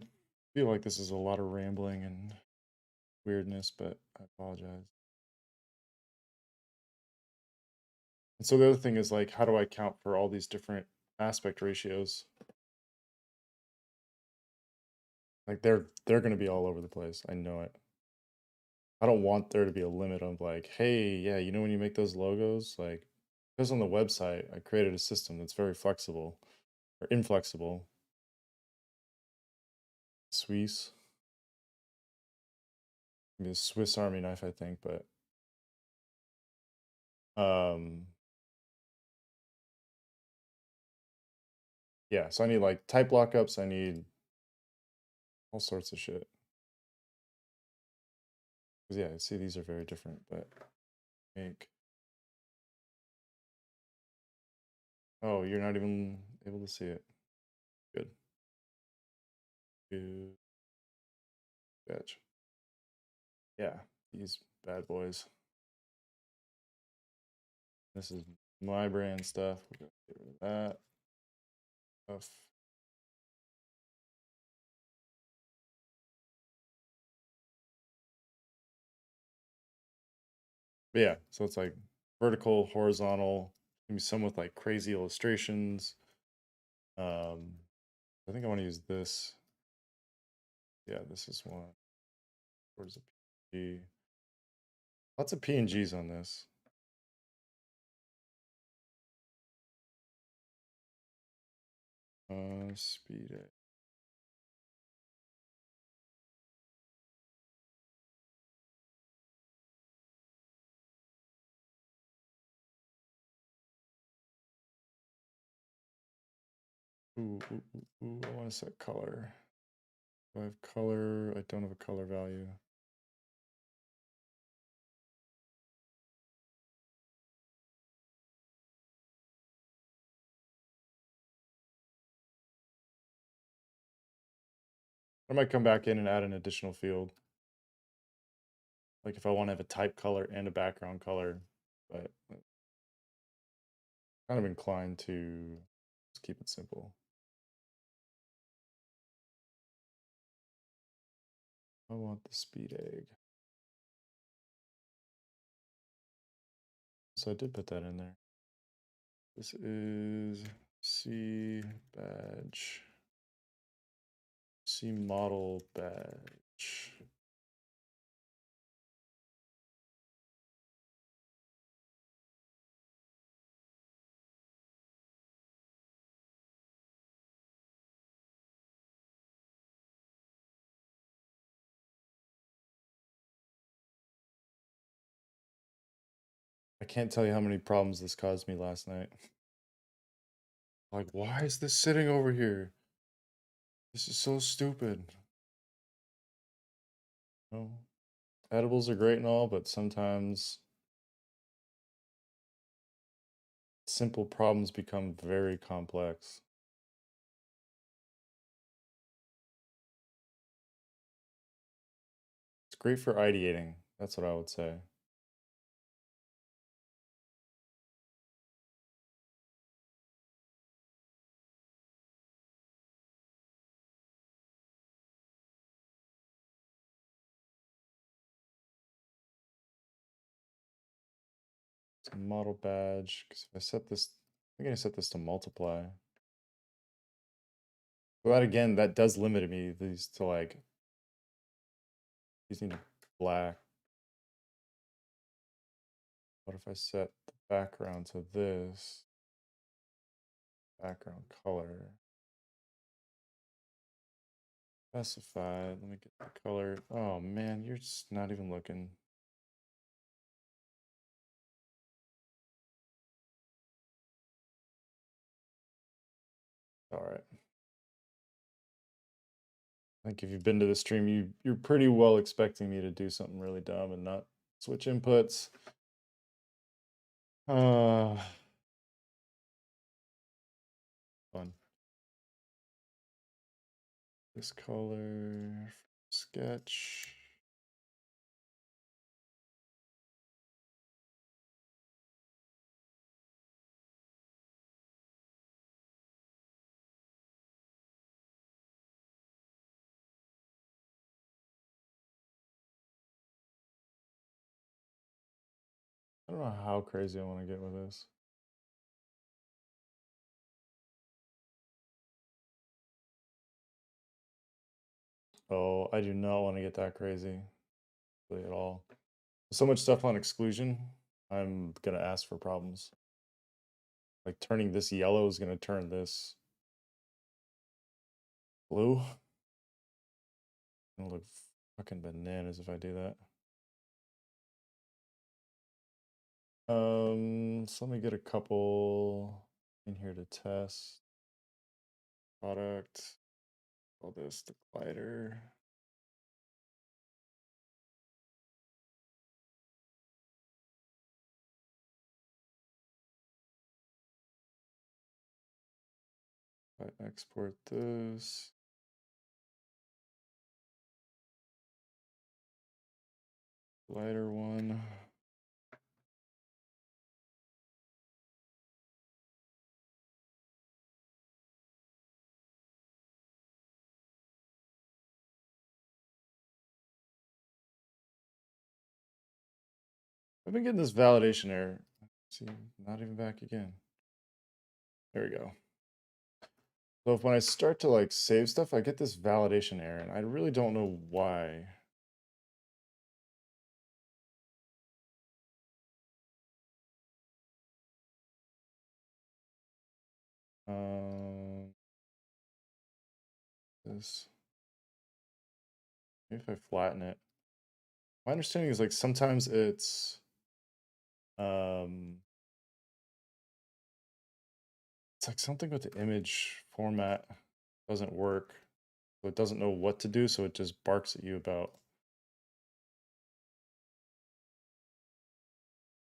feel like this is a lot of rambling and weirdness, but I apologize. And so the other thing is like, how do I count for all these different aspect ratios? Like they're gonna be all over the place. I know it. I don't want there to be a limit of like, hey, yeah, you know when you make those logos, like because on the website I created a system that's very flexible or inflexible. Swiss. I mean, a Swiss Army knife, I think, but um yeah, so I need like type lockups, I need all sorts of shit. 'Cause, yeah, see these are very different, but make oh, you're not even able to see it. Good. Good. Batch. Yeah, these bad boys. This is my brand stuff. We're gonna get rid of that stuff. But yeah, so it's like vertical, horizontal, maybe some with like crazy illustrations. I think I want to use this. Yeah, this is one. Where's the PNG? Lots of PNGs on this. Speed it. Ooh, ooh, ooh, ooh, I want to set color. Do I have color? I don't have a color value. I might come back in and add an additional field. Like if I want to have a type color and a background color, but kind of inclined to just keep it simple. I want the speed egg. So I did put that in there. This is C badge. C model badge. I can't tell you how many problems this caused me last night. Like, why is this sitting over here? This is so stupid. No. Edibles are great and all, but sometimes simple problems become very complex. It's great for ideating. That's what I would say. It's a model badge. Because if I set this, I'm going to set this to multiply. But that again, that does limit me these to like, these need black. What if I set the background to this? Background color. Specified. Let me get the color. Oh man, you're just not even looking. All right. I think if you've been to the stream, you're pretty well expecting me to do something really dumb and not switch inputs. Fun. This color, sketch. I don't know how crazy I want to get with this. Oh, I do not want to get that crazy, really at all. So much stuff on exclusion. I'm gonna ask for problems. Like turning this yellow is gonna turn this blue. Gonna look fucking bananas if I do that. So let me get a couple in here to test. Product. Call this the glider. If I export this. Glider one. I've been getting this validation error. See, not even back again. There we go. So if when I start to like save stuff, I get this validation error, and I really don't know why. This maybe if I flatten it. My understanding is like sometimes um it's like something with the image format doesn't work. So it doesn't know what to do, so it just barks at you about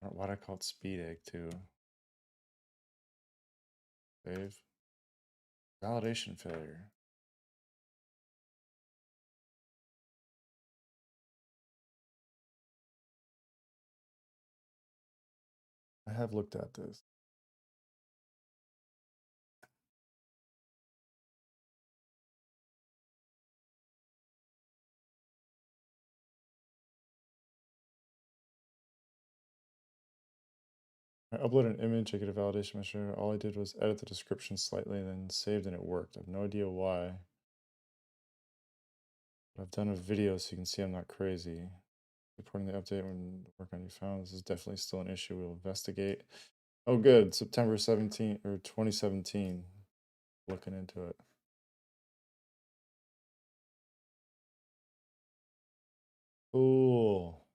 why'd I call it speed egg too? Save. Validation failure. I have looked at this. I uploaded an image, I get a validation measure. All I did was edit the description slightly and then saved and it worked. I have no idea why. But I've done a video so you can see I'm not crazy. Reporting the update when the work on you found. This is definitely still an issue. We'll investigate. Oh, good. September 17th or 2017. Looking into it. Cool.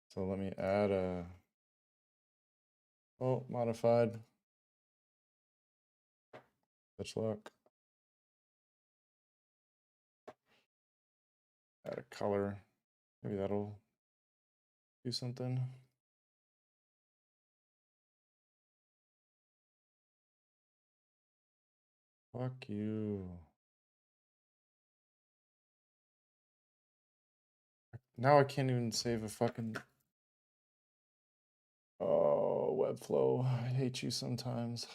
So let me add a. Oh, modified. Such luck. Add a color. Maybe that'll do something. Fuck you. Now I can't even save a fucking. Oh, Webflow. I hate you sometimes.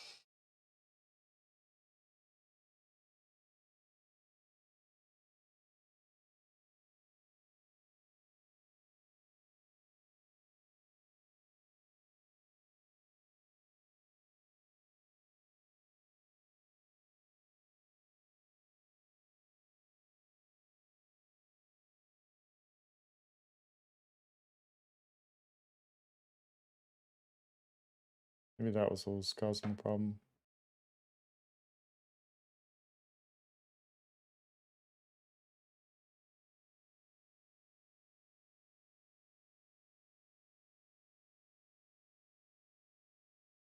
Maybe that was what was causing the problem.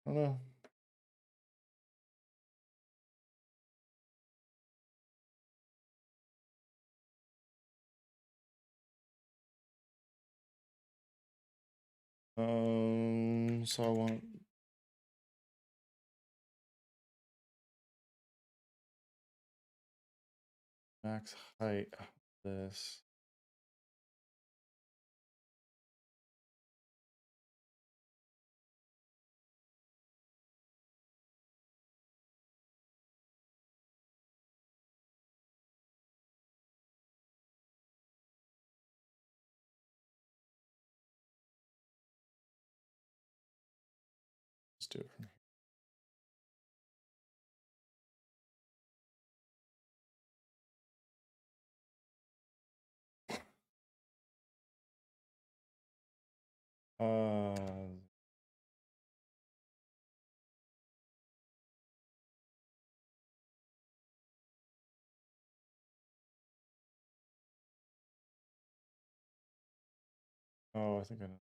I don't know. So I want max height of this. Let's do it from here. Oh, I think I know.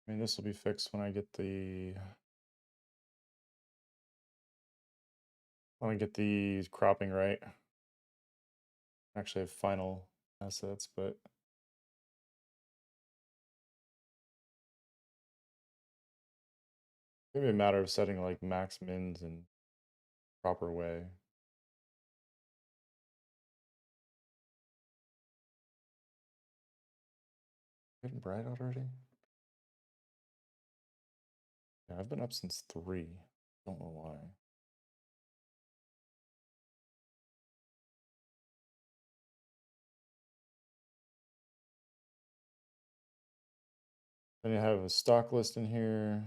I mean, this will be fixed when I get the cropping right. Actually, I have final assets, but Maybe a matter of setting like max mins in proper way. Getting bright already? Yeah, I've been up since 3. Don't know why. Then you have a stock list in here.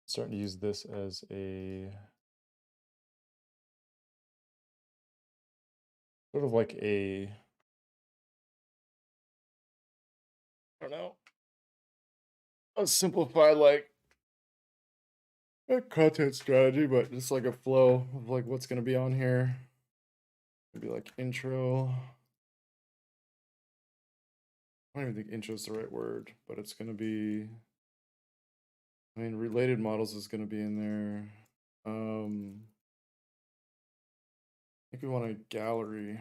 Starting to use this as a sort of like a, I don't know, a simplified like a content strategy, but just like a flow of like what's gonna be on here. Maybe like intro. I don't even think intro is the right word, but it's gonna be. I mean, related models is gonna be in there. I think we want a gallery.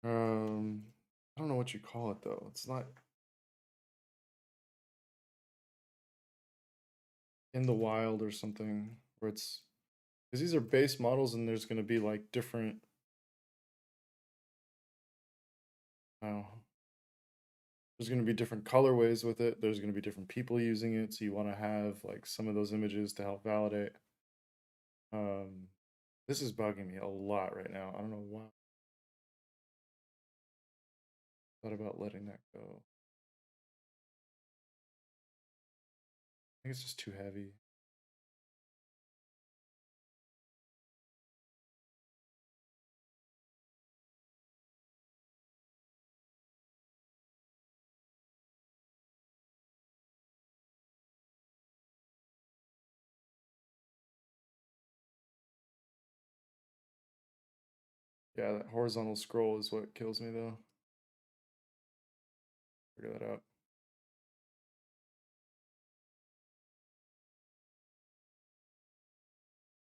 I don't know what you call it though. It's not in the wild or something where it's because these are base models and there's going to be like different. Oh, there's going to be different colorways with it. There's going to be different people using it, so you want to have like some of those images to help validate. Um, this is bugging me a lot right now. I don't know why. Thought about letting that go. I think it's just too heavy. Yeah, that horizontal scroll is what kills me though. Figure that out.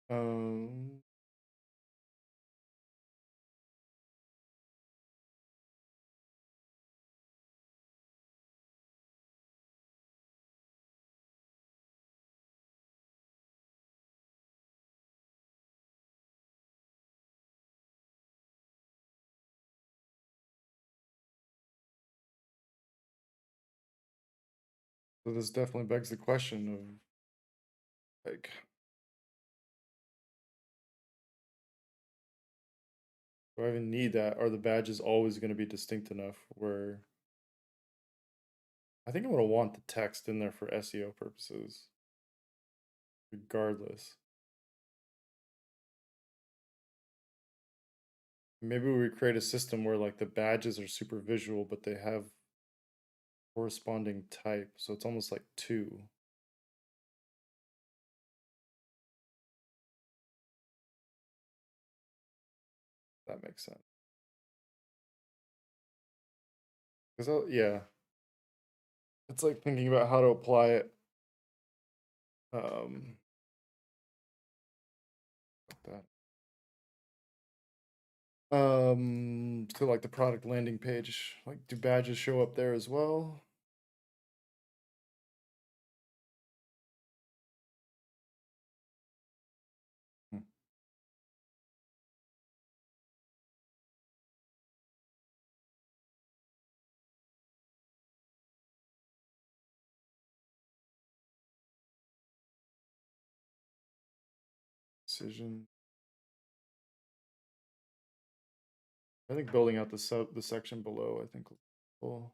Um, so this definitely begs the question of like, do I even need that? Are the badges always going to be distinct enough where I think I'm going to want the text in there for SEO purposes, regardless. Maybe we create a system where like the badges are super visual, but they have corresponding type. So it's almost like two. That makes sense. Because, yeah, it's like thinking about how to apply it. Um, like that. To like the product landing page. Like, do badges show up there as well? Hmm. Decision. I think building out the section below, I think will be cool.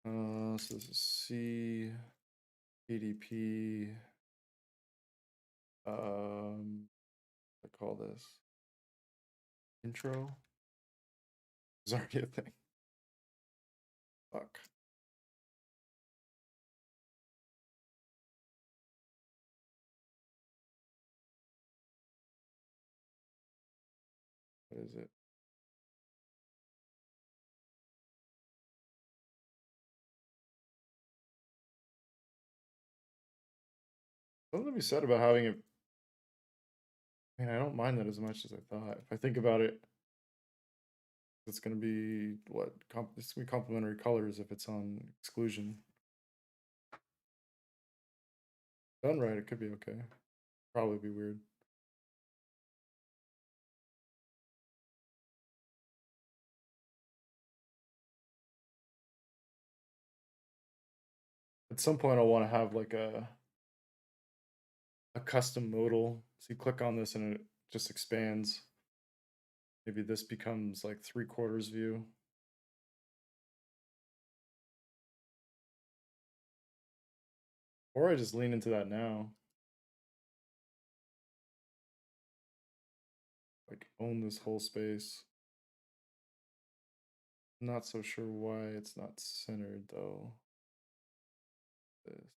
So this is C, PDP. I call this intro. Is already a thing. Fuck. What is it? Something to be said about having it. I mean, I don't mind that as much as I thought. If I think about it, It's gonna be what? It's gonna be complementary colors if it's on exclusion. Done right, it could be okay. Probably be weird. At some point, I'll want to have like a custom modal. So you click on this and it just expands. Maybe this becomes like 3/4 view. Or I just lean into that now. Like own this whole space. Not so sure why it's not centered though. This.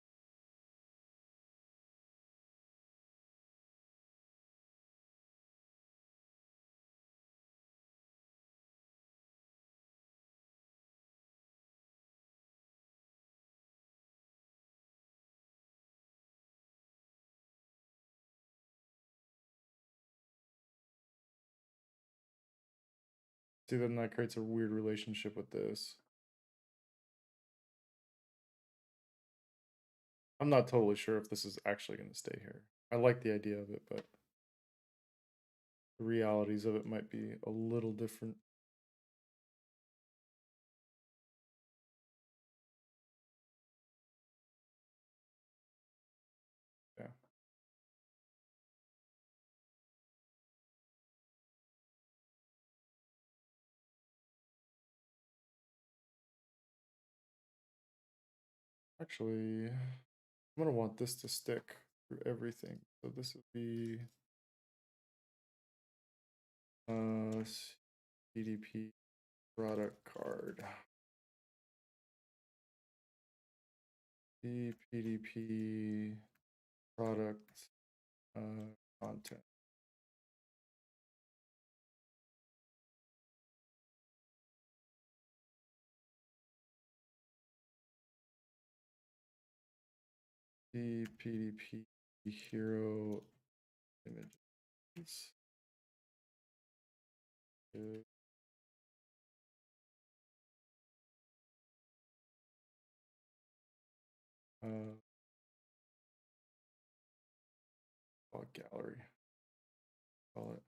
See, then that creates a weird relationship with this. I'm not totally sure if this is actually going to stay here. I like the idea of it, but the realities of it might be a little different. Yeah. Actually, I'm gonna want this to stick through everything. So this would be CDP product card. PDP product content. PDP hero images. Uh, gallery. Call it.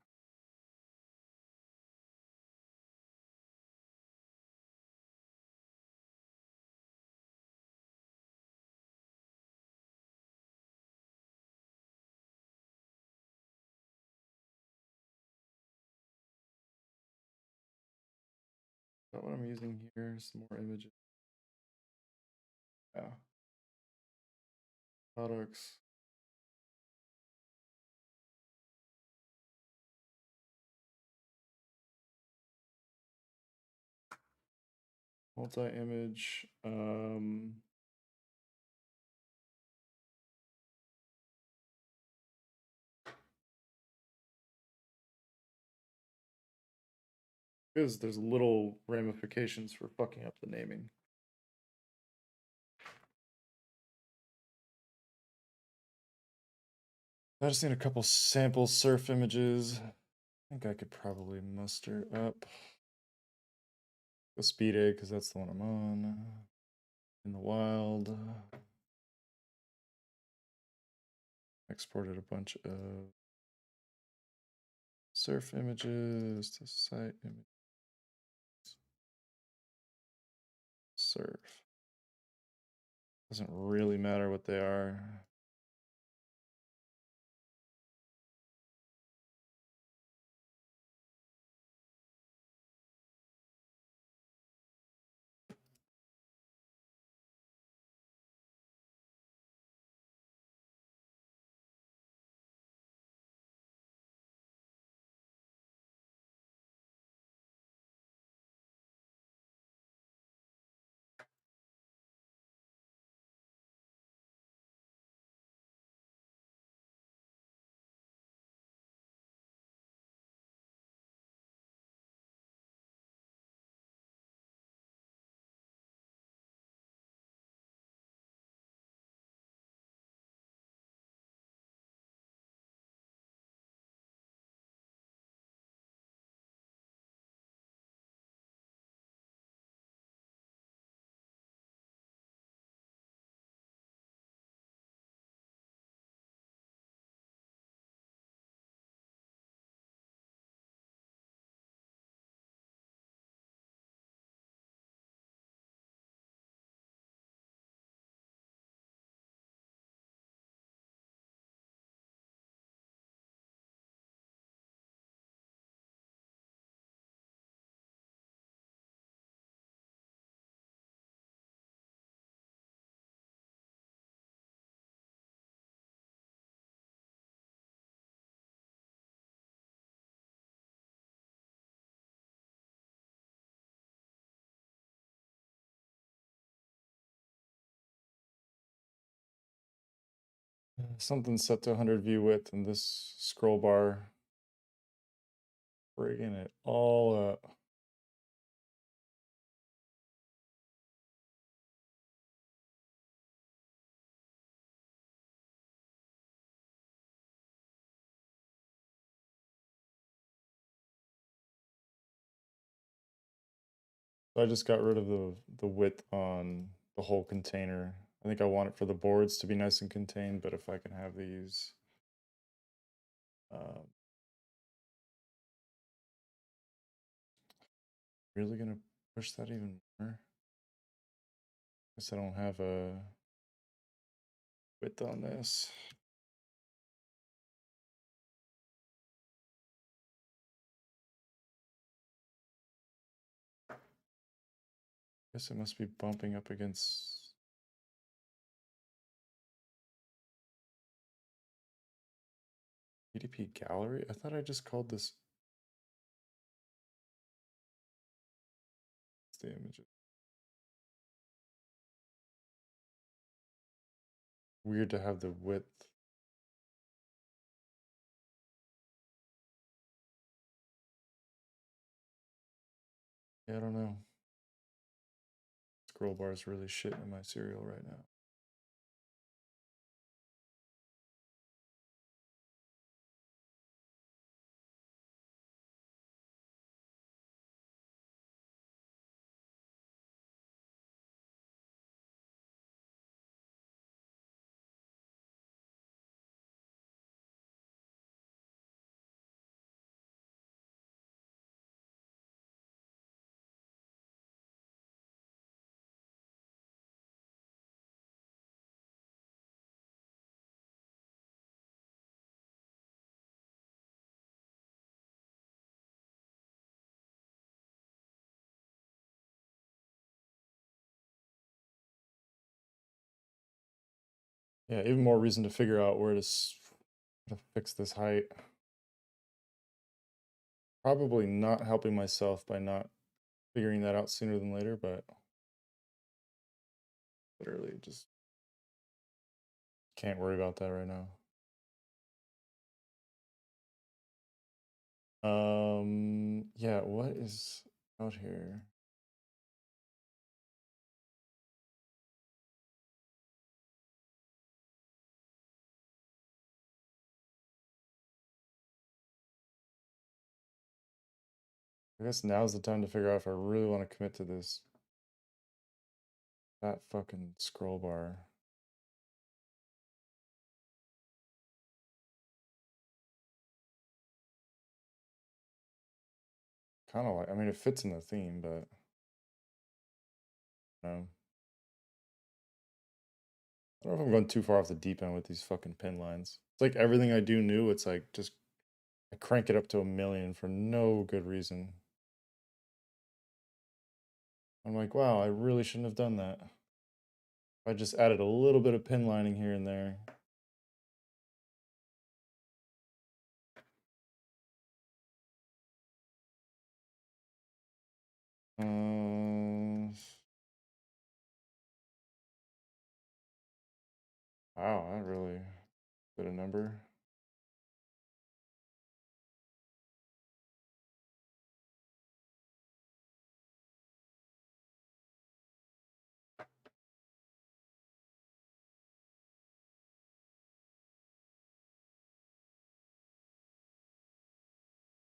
Is that what I'm using here? Some more images. Yeah. Products. Multi-image. Because there's little ramifications for fucking up the naming. I just need a couple sample surf images. I think I could probably muster up. Go speed A because that's the one I'm on. In the wild. Exported a bunch of surf images to site image. Surf. Doesn't really matter what they are. something set to 100 view width and this scroll bar breaking it all up. So I just got rid of the width on the whole container. I think I want it for the boards to be nice and contained, but if I can have these um, really gonna push that even more. Guess I don't have a width on this. Guess it must be bumping up against PDP gallery. I thought I just called this the images. Weird to have the width. Yeah, I don't know. Scroll bar is really shit in my cereal right now. Yeah, even more reason to figure out where to fix this height. Probably not helping myself by not figuring that out sooner than later, but literally just can't worry about that right now. Yeah, what is out here? I guess now's the time to figure out if I really want to commit to this. That fucking scroll bar. Kind of like, I mean, it fits in the theme, but no. I don't know if I'm going too far off the deep end with these fucking pin lines. It's like everything I do new, it's like just I crank it up to 1,000,000 for no good reason. I'm like, wow, I really shouldn't have done that. I just added a little bit of pin lining here and there. Uh, wow, that really put a number.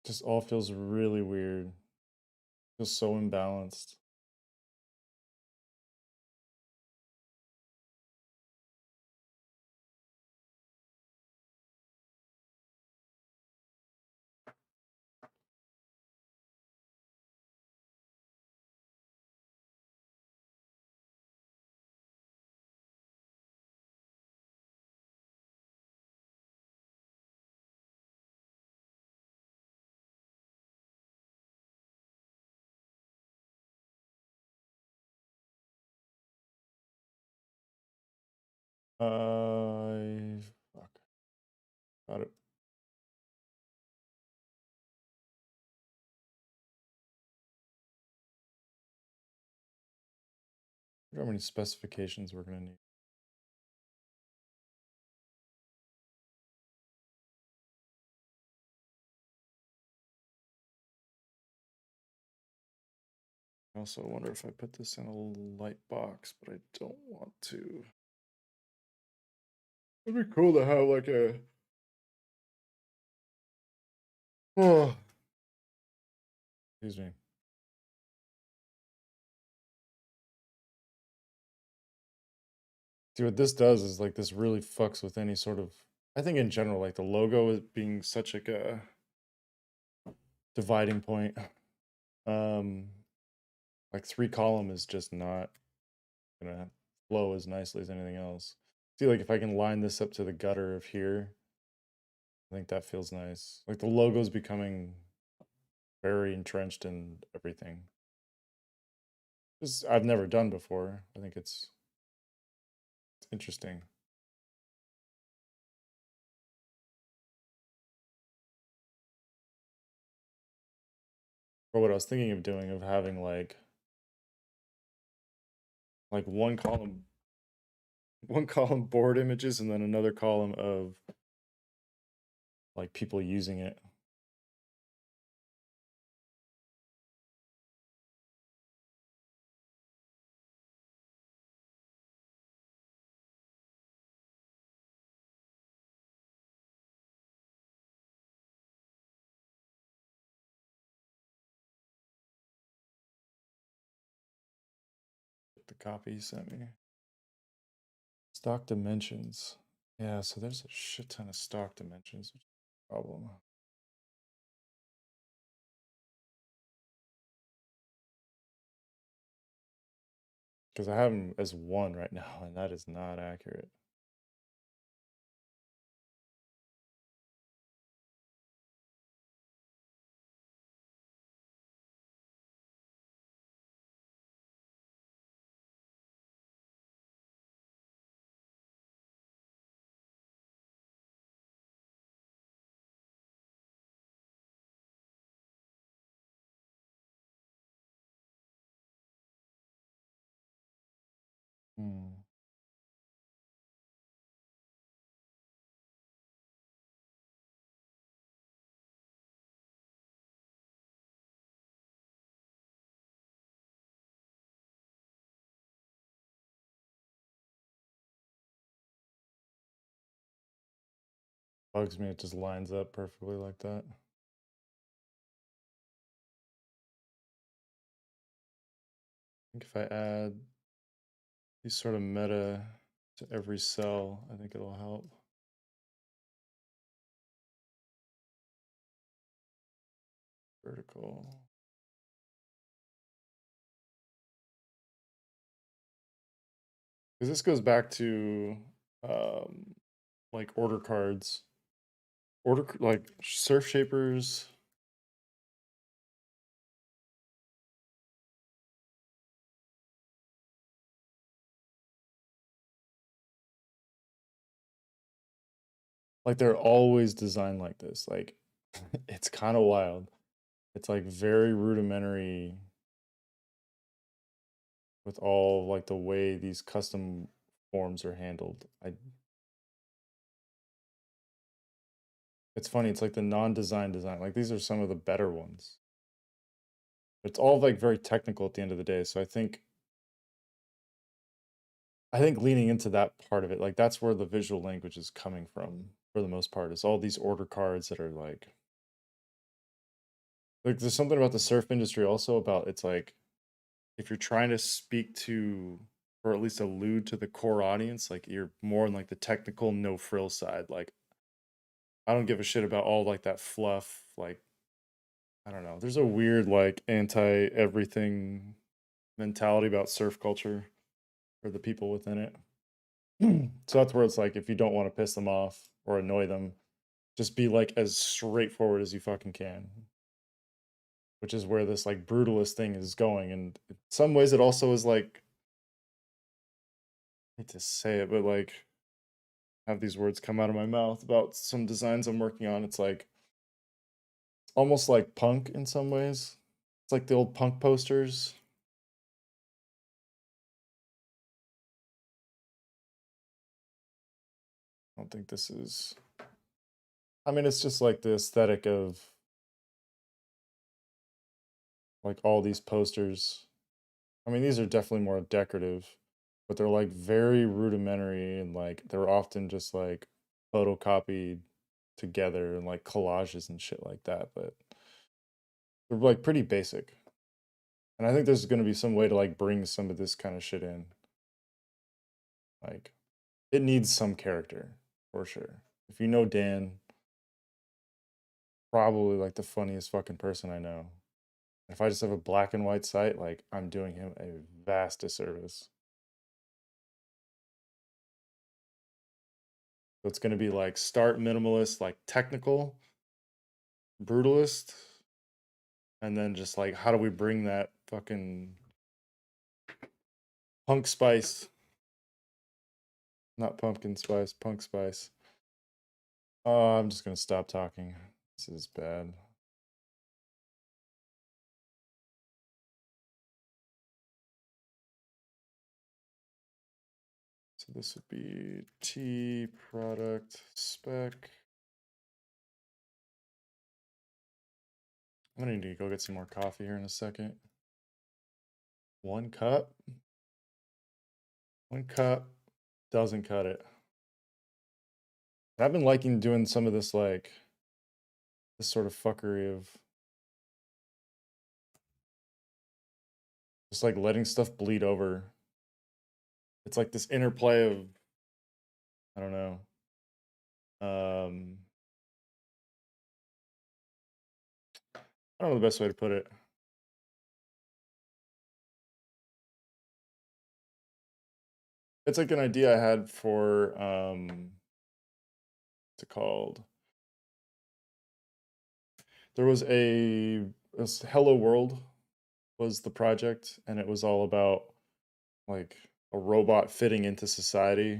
Just all feels really weird. Feels so imbalanced. Fuck. Got it. I wonder how many specifications we're gonna need. I also wonder if I put this in a light box, but I don't want to. It'd be cool to have like a. Oh, excuse me. See, what this does is like this really fucks with any sort of. I think in general, like the logo is being such like a dividing point. Like 3 column is just not gonna flow as nicely as anything else. See, like if I can line this up to the gutter of here, I think that feels nice. Like the logo's becoming very entrenched in everything. This I've never done before. I think it's interesting. Or what I was thinking of doing, of having like one column board images and then another column of like people using it. The copy you sent me. Stock dimensions. Yeah, so there's a shit ton of stock dimensions, which is a problem. Because I have them as one right now, and that is not accurate. Hmm. Bugs me, it just lines up perfectly like that. I think if I add these sort of meta to every cell, I think it'll help. Vertical. Because this goes back to like order cards. Like surf shapers. Like they're always designed like this. Like it's kind of wild. It's like very rudimentary with all like the way these custom forms are handled. It's funny, it's like the non-design design. Like these are some of the better ones. It's all like very technical at the end of the day. So I think leaning into that part of it, like that's where the visual language is coming from for the most part. It's all these order cards that are like there's something about the surf industry also about it's like if you're trying to speak to or at least allude to the core audience, like you're more on like the technical no frill side. Like I don't give a shit about all like that fluff, like I don't know. There's a weird like anti everything mentality about surf culture or the people within it. So that's where it's like if you don't want to piss them off or annoy them, just be like as straightforward as you fucking can. Which is where this like brutalist thing is going. And in some ways it also is like I hate to say it, but like have these words come out of my mouth about some designs I'm working on. It's like almost like punk in some ways. It's like the old punk posters. I don't think this is. I mean, it's just like the aesthetic of like all these posters. I mean, these are definitely more decorative, but they're like very rudimentary and like they're often just like photocopied together and like collages and shit like that. But they're like pretty basic. And I think there's going to be some way to like bring some of this kind of shit in. Like it needs some character for sure. If you know Dan, probably like the funniest fucking person I know. If I just have a black and white site, like I'm doing him a vast disservice. So it's going to be like start minimalist, like technical, brutalist, and then just like how do we bring that fucking punk spice, not pumpkin spice, punk spice. Oh, I'm just going to stop talking. This is bad. So this would be T product spec. I'm gonna need to go get some more coffee here in a second. 1 cup? 1 cup doesn't cut it. I've been liking doing some of this like this sort of fuckery of just like letting stuff bleed over. It's like this interplay of I don't know. I don't know the best way to put it. It's like an idea I had for what's it called? There was this Hello World was the project, and it was all about like a robot fitting into society,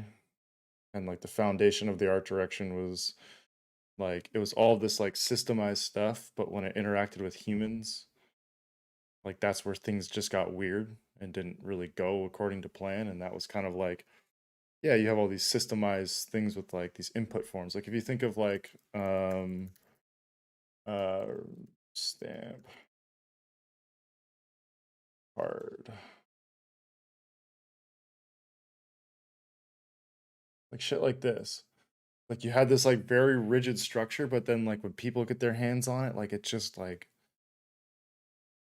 and like the foundation of the art direction was like it was all this like systemized stuff, but when it interacted with humans, like that's where things just got weird and didn't really go according to plan, and that was kind of like yeah, you have all these systemized things with like these input forms. Like if you think of like uh stamp card, like shit like this. Like you had this like very rigid structure, but then like when people get their hands on it, like it just like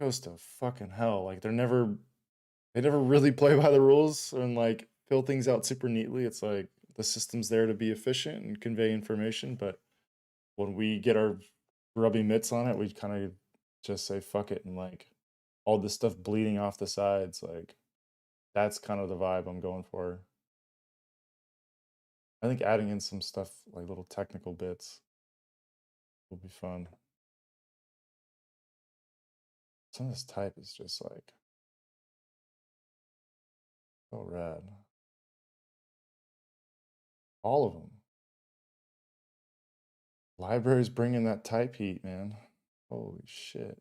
goes to fucking hell. Like they never really play by the rules and like fill things out super neatly. It's like the system's there to be efficient and convey information, but when we get our grubby mitts on it, we kind of just say fuck it and like all this stuff bleeding off the sides, like that's kind of the vibe I'm going for. I think adding in some stuff like little technical bits will be fun. Some of this type is just like so rad. All of them. Libraries bringing that type heat, man. Holy shit.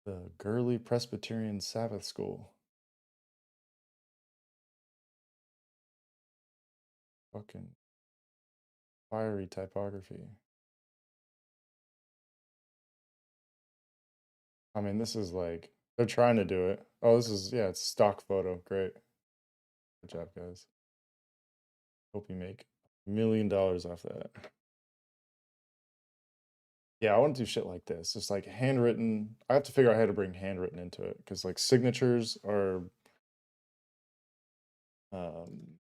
The Gurley Presbyterian Sabbath School. Fucking fiery typography. I mean, this is like, they're trying to do it. Oh, this is, yeah, it's stock photo. Great. Good job, guys. Hope you make $1 million off that. Yeah, I want to do shit like this. Just like handwritten. I have to figure out how to bring handwritten into it because like signatures are um,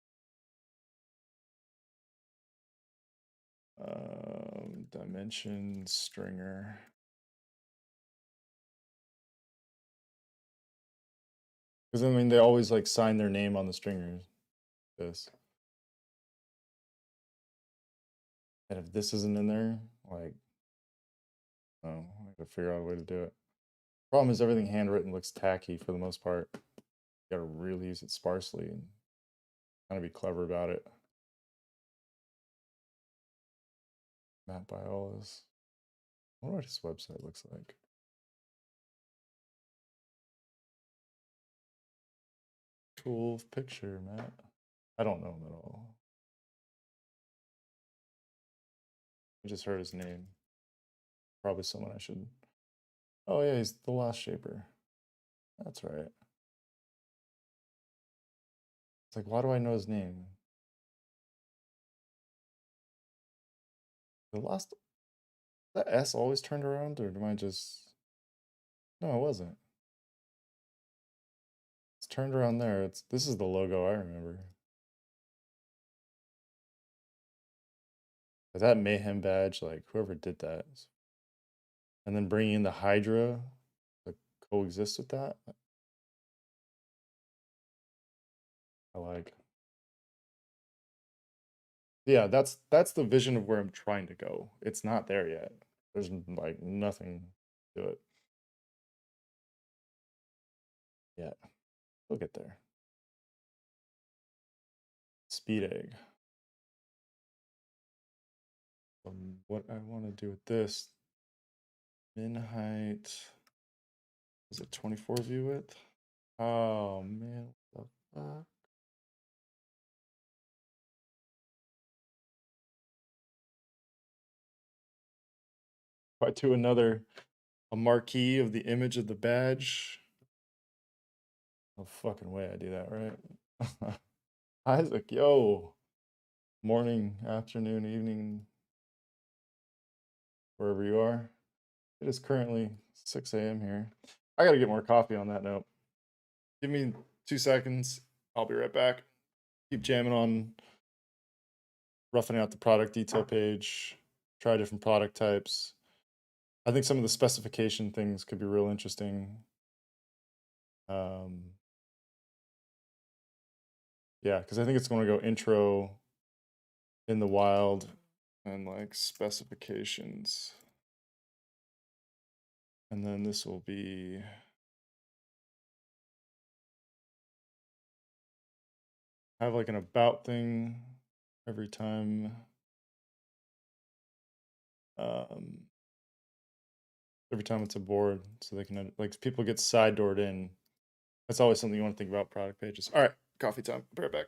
dimension stringer. Because I mean, they always like sign their name on the stringers. This. And if this isn't in there, like, oh, I gotta figure out a way to do it. Problem is, everything handwritten looks tacky for the most part. You gotta really use it sparsely and kind of be clever about it. Matt Biolas. I wonder what his website looks like. Cool picture, Matt. I don't know him at all. I just heard his name. Probably someone I should Oh yeah, he's the last shaper. That's right. It's like, why do I know his name? The last that S always turned around, or am I just? No, it wasn't. It's turned around there. This is the logo I remember. But that Mayhem badge, like whoever did that, and then bringing in the Hydra to coexist with that, I like. Yeah, that's the vision of where I'm trying to go. It's not there yet. There's like nothing to it yet. We'll get there. Speed egg. What I want to do with this, min height, is it 24 view width? Oh man, what the fuck? If I do a marquee of the image of the badge, no fucking way I do that, right? Isaac, yo, morning, afternoon, evening, wherever you are. It is currently 6 a.m. here. I gotta get more coffee on that note. Give me 2 seconds. I'll be right back. Keep jamming on roughing out the product detail page, try different product types. I think some of the specification things could be real interesting. Yeah, because I think it's going to go intro in the wild and like specifications. And then this will be have like an about thing every time. Every time it's a board, so they can like people get side doored in. That's always something you want to think about product pages. All right, coffee time. Be right back.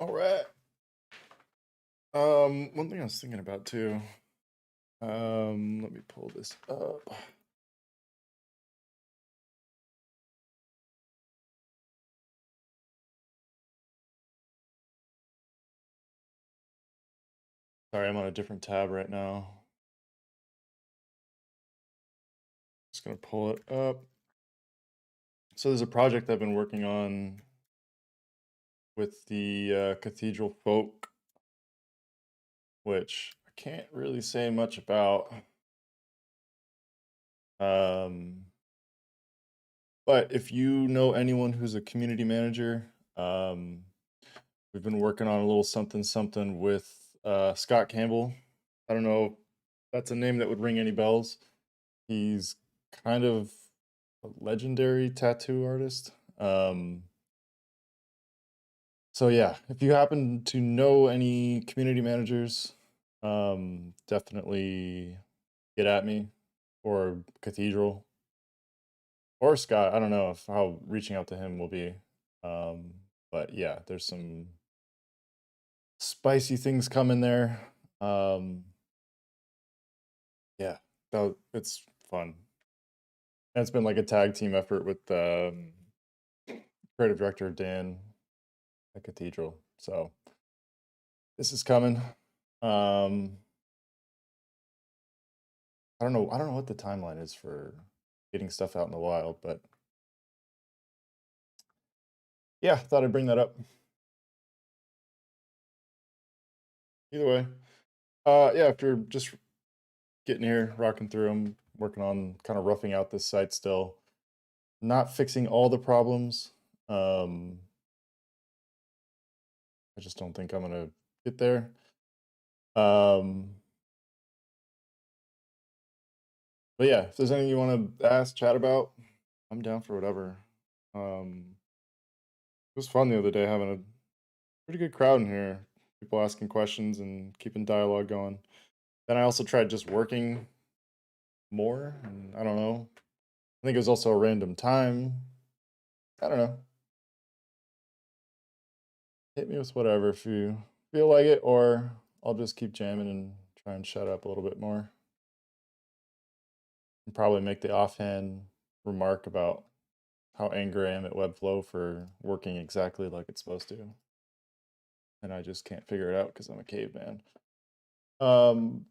All right. One thing I was thinking about too. Let me pull this up. Sorry, I'm on a different tab right now. Just gonna pull it up. So there's a project I've been working on with the Cathedral Folk, which I can't really say much about. But if you know anyone who's a community manager, we've been working on a little something something with Scott Campbell. I don't know if that's a name that would ring any bells. He's kind of a legendary tattoo artist. So yeah, if you happen to know any community managers, definitely get at me or Cathedral or Scott. I don't know if how reaching out to him will be. But yeah, there's some spicy things coming there. Yeah, it's fun. And it's been like a tag team effort with creative director Dan at Cathedral. So this is coming. I don't know what the timeline is for getting stuff out in the wild, but yeah, thought I'd bring that up. Either way, yeah, after just getting here, rocking through them, working on kind of roughing out this site still, not fixing all the problems. I just don't think I'm gonna get there. Um, but yeah, if there's anything you want to ask, chat about, I'm down for whatever. It was fun the other day having a pretty good crowd in here, people asking questions and keeping dialogue going. Then I also tried just working more, and I don't know. I think it was also a random time. I don't know. Hit me with whatever if you feel like it, or I'll just keep jamming and try and shut up a little bit more. And probably make the offhand remark about how angry I am at Webflow for working exactly like it's supposed to. And I just can't figure it out because I'm a caveman. Um,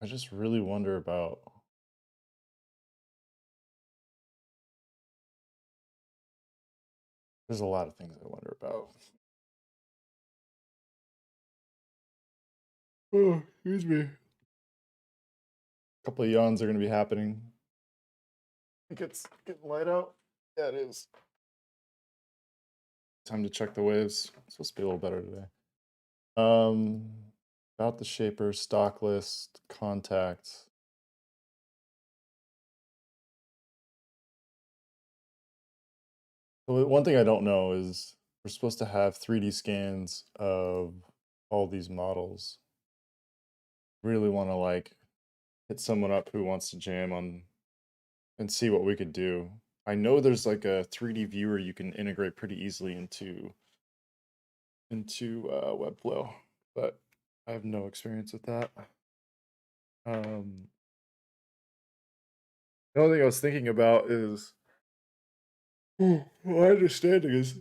I just really wonder about. There's a lot of things I wonder about. Oh, excuse me. A couple of yawns are going to be happening. I think it's getting light out. Yeah, it is. Time to check the waves. It's supposed to be a little better today. Um, about the shaper, stock list, contact. So one thing I don't know is we're supposed to have 3D scans of all these models. Really want to like hit someone up who wants to jam on and see what we could do. I know there's like a 3D viewer you can integrate pretty easily into Webflow, but I have no experience with that. The only thing I was thinking about is my understanding is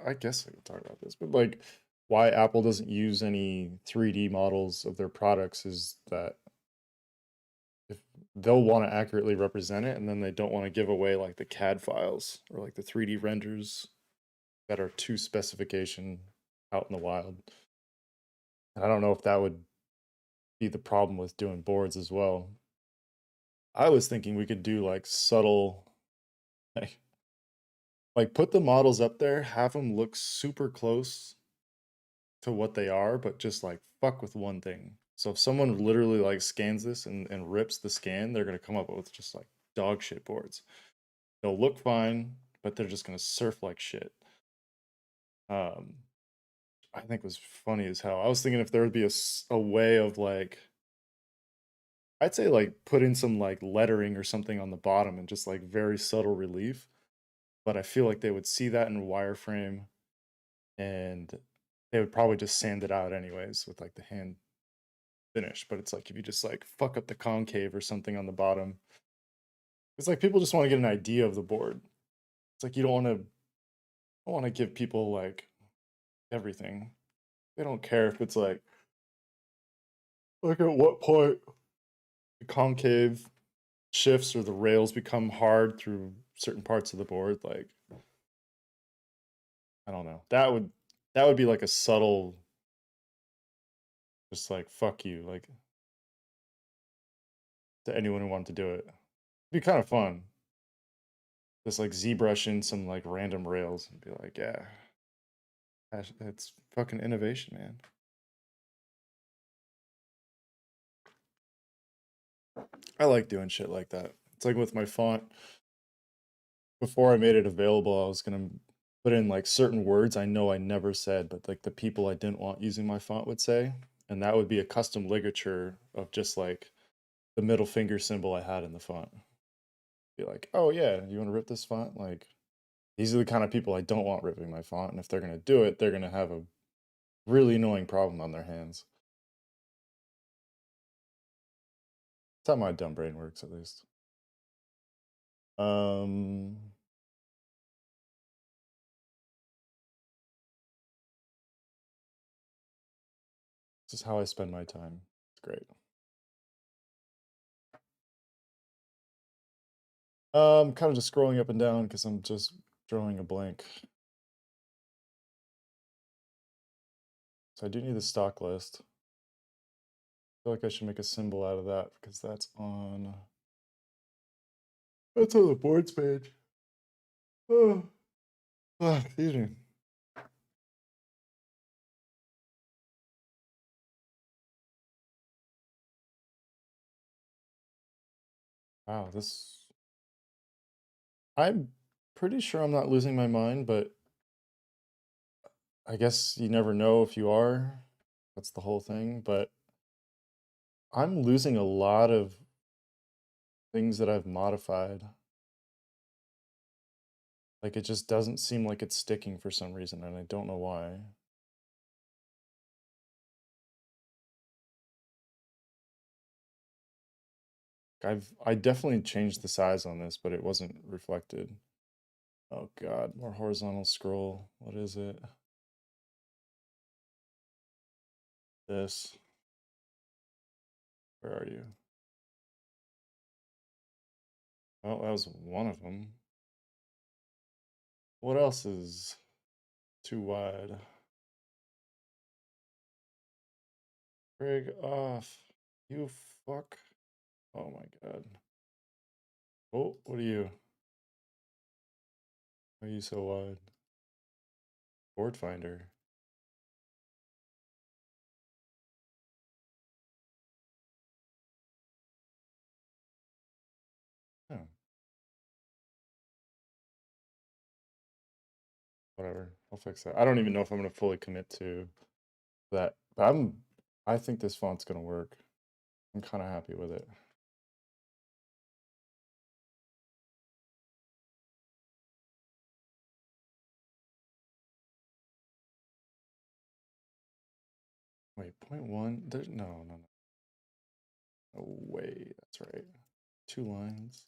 I guess I could talk about this, but like why Apple doesn't use any 3D models of their products is that if they'll want to accurately represent it and then they don't want to give away like the CAD files or like the 3D renders that are to specification out in the wild. And I don't know if that would be the problem with doing boards as well. I was thinking we could do like subtle, like, like put the models up there, have them look super close to what they are, but just like fuck with one thing. So if someone literally like scans this and rips the scan, they're gonna come up with just like dog shit boards. They'll look fine, but they're just gonna surf like shit. Um, I think was funny as hell. I was thinking if there would be a way of like, I'd say like put in some like lettering or something on the bottom and just like very subtle relief. But I feel like they would see that in wireframe and they would probably just sand it out anyways with like the hand finish. But it's like if you just like fuck up the concave or something on the bottom, it's like people just want to get an idea of the board. It's like you don't want to give people like everything. They don't care if it's like at what point the concave shifts or the rails become hard through certain parts of the board. Like I don't know. That would be like a subtle, just like fuck you, like to anyone who wanted to do it. It'd be kind of fun. Just like ZBrush in some like random rails and be like, yeah, it's fucking innovation, man. I like doing shit like that. It's like with my font. Before I made it available, I was gonna put in like certain words I know I never said, but like the people I didn't want using my font would say, and that would be a custom ligature of just like the middle finger symbol I had in the font. Be like, oh yeah, you want to rip this font? Like These are the kind of people I don't want ripping my font, and if they're gonna do it, they're gonna have a really annoying problem on their hands. That's how my dumb brain works, at least. Um, this is how I spend my time. It's great. Kind of just scrolling up and down because I'm just drawing a blank. So I do need the stock list. I feel like I should make a symbol out of that because that's on the boards page. Oh, excuse me. Wow, I'm pretty sure I'm not losing my mind, but I guess you never know if you are. That's the whole thing. But I'm losing a lot of things that I've modified. Like it just doesn't seem like it's sticking for some reason, and I don't know why. I definitely changed the size on this, but it wasn't reflected. Oh God, more horizontal scroll. What is it? This. Where are you? Oh, that was one of them. What else is too wide? Frig off. You fuck. Oh my God. Oh, what are you? Why are you so wide? Board finder. Oh, whatever. I'll fix that. I don't even know if I'm gonna fully commit to that. But I think this font's gonna work. I'm kind of happy with it. Wait, 0.1? There's no. No way. That's right. 2 lines.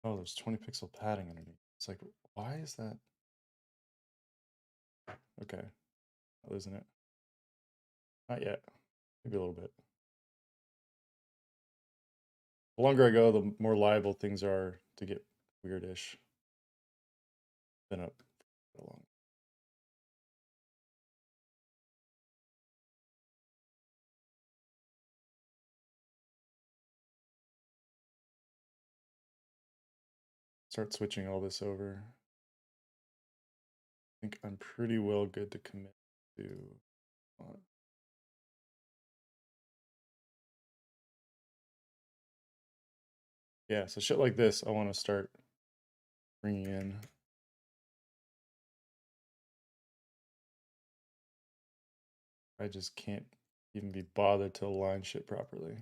Oh, there's 20 pixel padding underneath. It's like, why is that? Okay, not losing it. Not yet. Maybe a little bit. The longer I go, the more liable things are to get weirdish. Been up for a long. Start switching all this over. I think I'm pretty well good to commit to. Yeah, so shit like this, I want to start bringing in. I just can't even be bothered to align shit properly.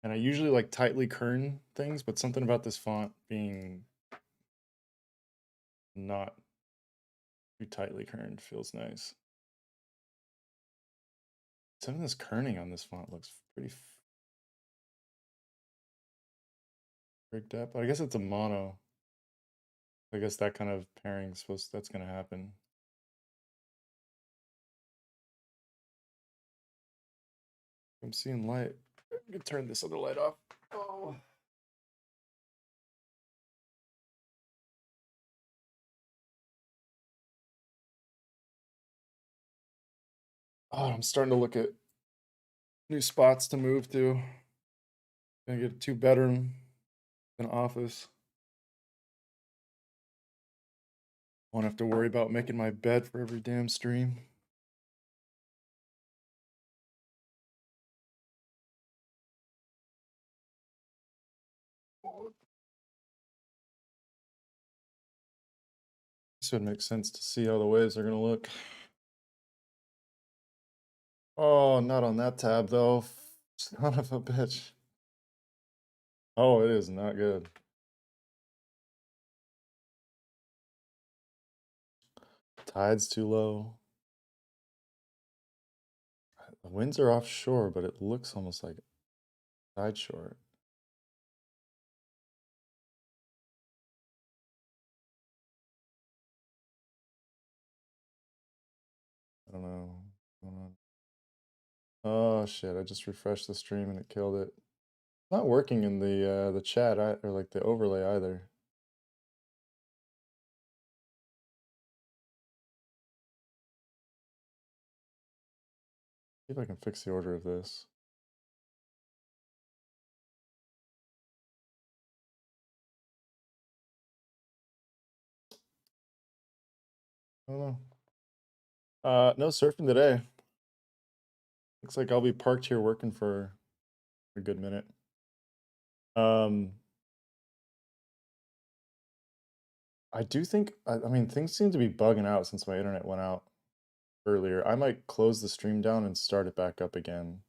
And I usually like tightly kern things, but something about this font being not too tightly kerned feels nice. Some of this kerning on this font looks pretty rigged up. I guess it's a mono. I guess that kind of pairing is that's gonna happen. I'm seeing light. I can turn this other light off. Oh. Oh, I'm starting to look at new spots to move to. Gonna get a 2 bedroom, an office. Won't have to worry about making my bed for every damn stream. This would make sense to see how the waves are gonna look. Oh, not on that tab though. Son of a bitch. Oh, it is not good. Tide's too low. The winds are offshore, but it looks almost like tide short. I don't know. What's going on. Oh shit! I just refreshed the stream and it killed it. Not working in the chat or like the overlay either. See if I can fix the order of this. I don't know. No surfing today. Looks like I'll be parked here working for a good minute. I do think, I mean, things seem to be bugging out since my internet went out earlier. I might close the stream down and start it back up again.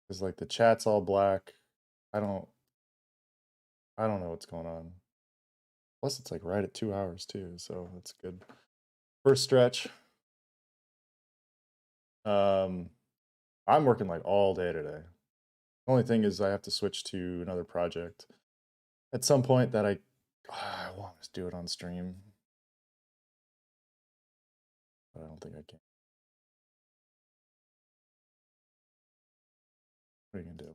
Because like the chat's all black. I don't know what's going on. Plus it's like right at 2 hours too, so that's good. First stretch. I'm working like all day today. Only thing is I have to switch to another project at some point that I want to do it on stream. But I don't think I can. What are you gonna do?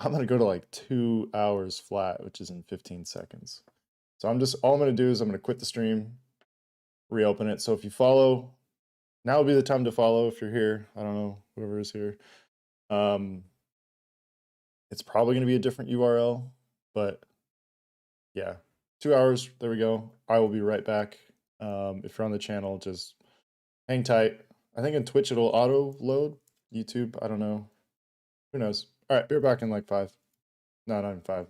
I'm gonna go to like 2 hours flat, which is in 15 seconds. So all I'm gonna do is I'm gonna quit the stream, reopen it. So if you follow, now would be the time to follow if you're here. I don't know, whoever is here. It's probably gonna be a different URL, but yeah, 2 hours, there we go. I will be right back. If you're on the channel, just hang tight. I think in Twitch it'll auto load. YouTube, I don't know. Who knows? All right, be back in like 5. No, not in 5.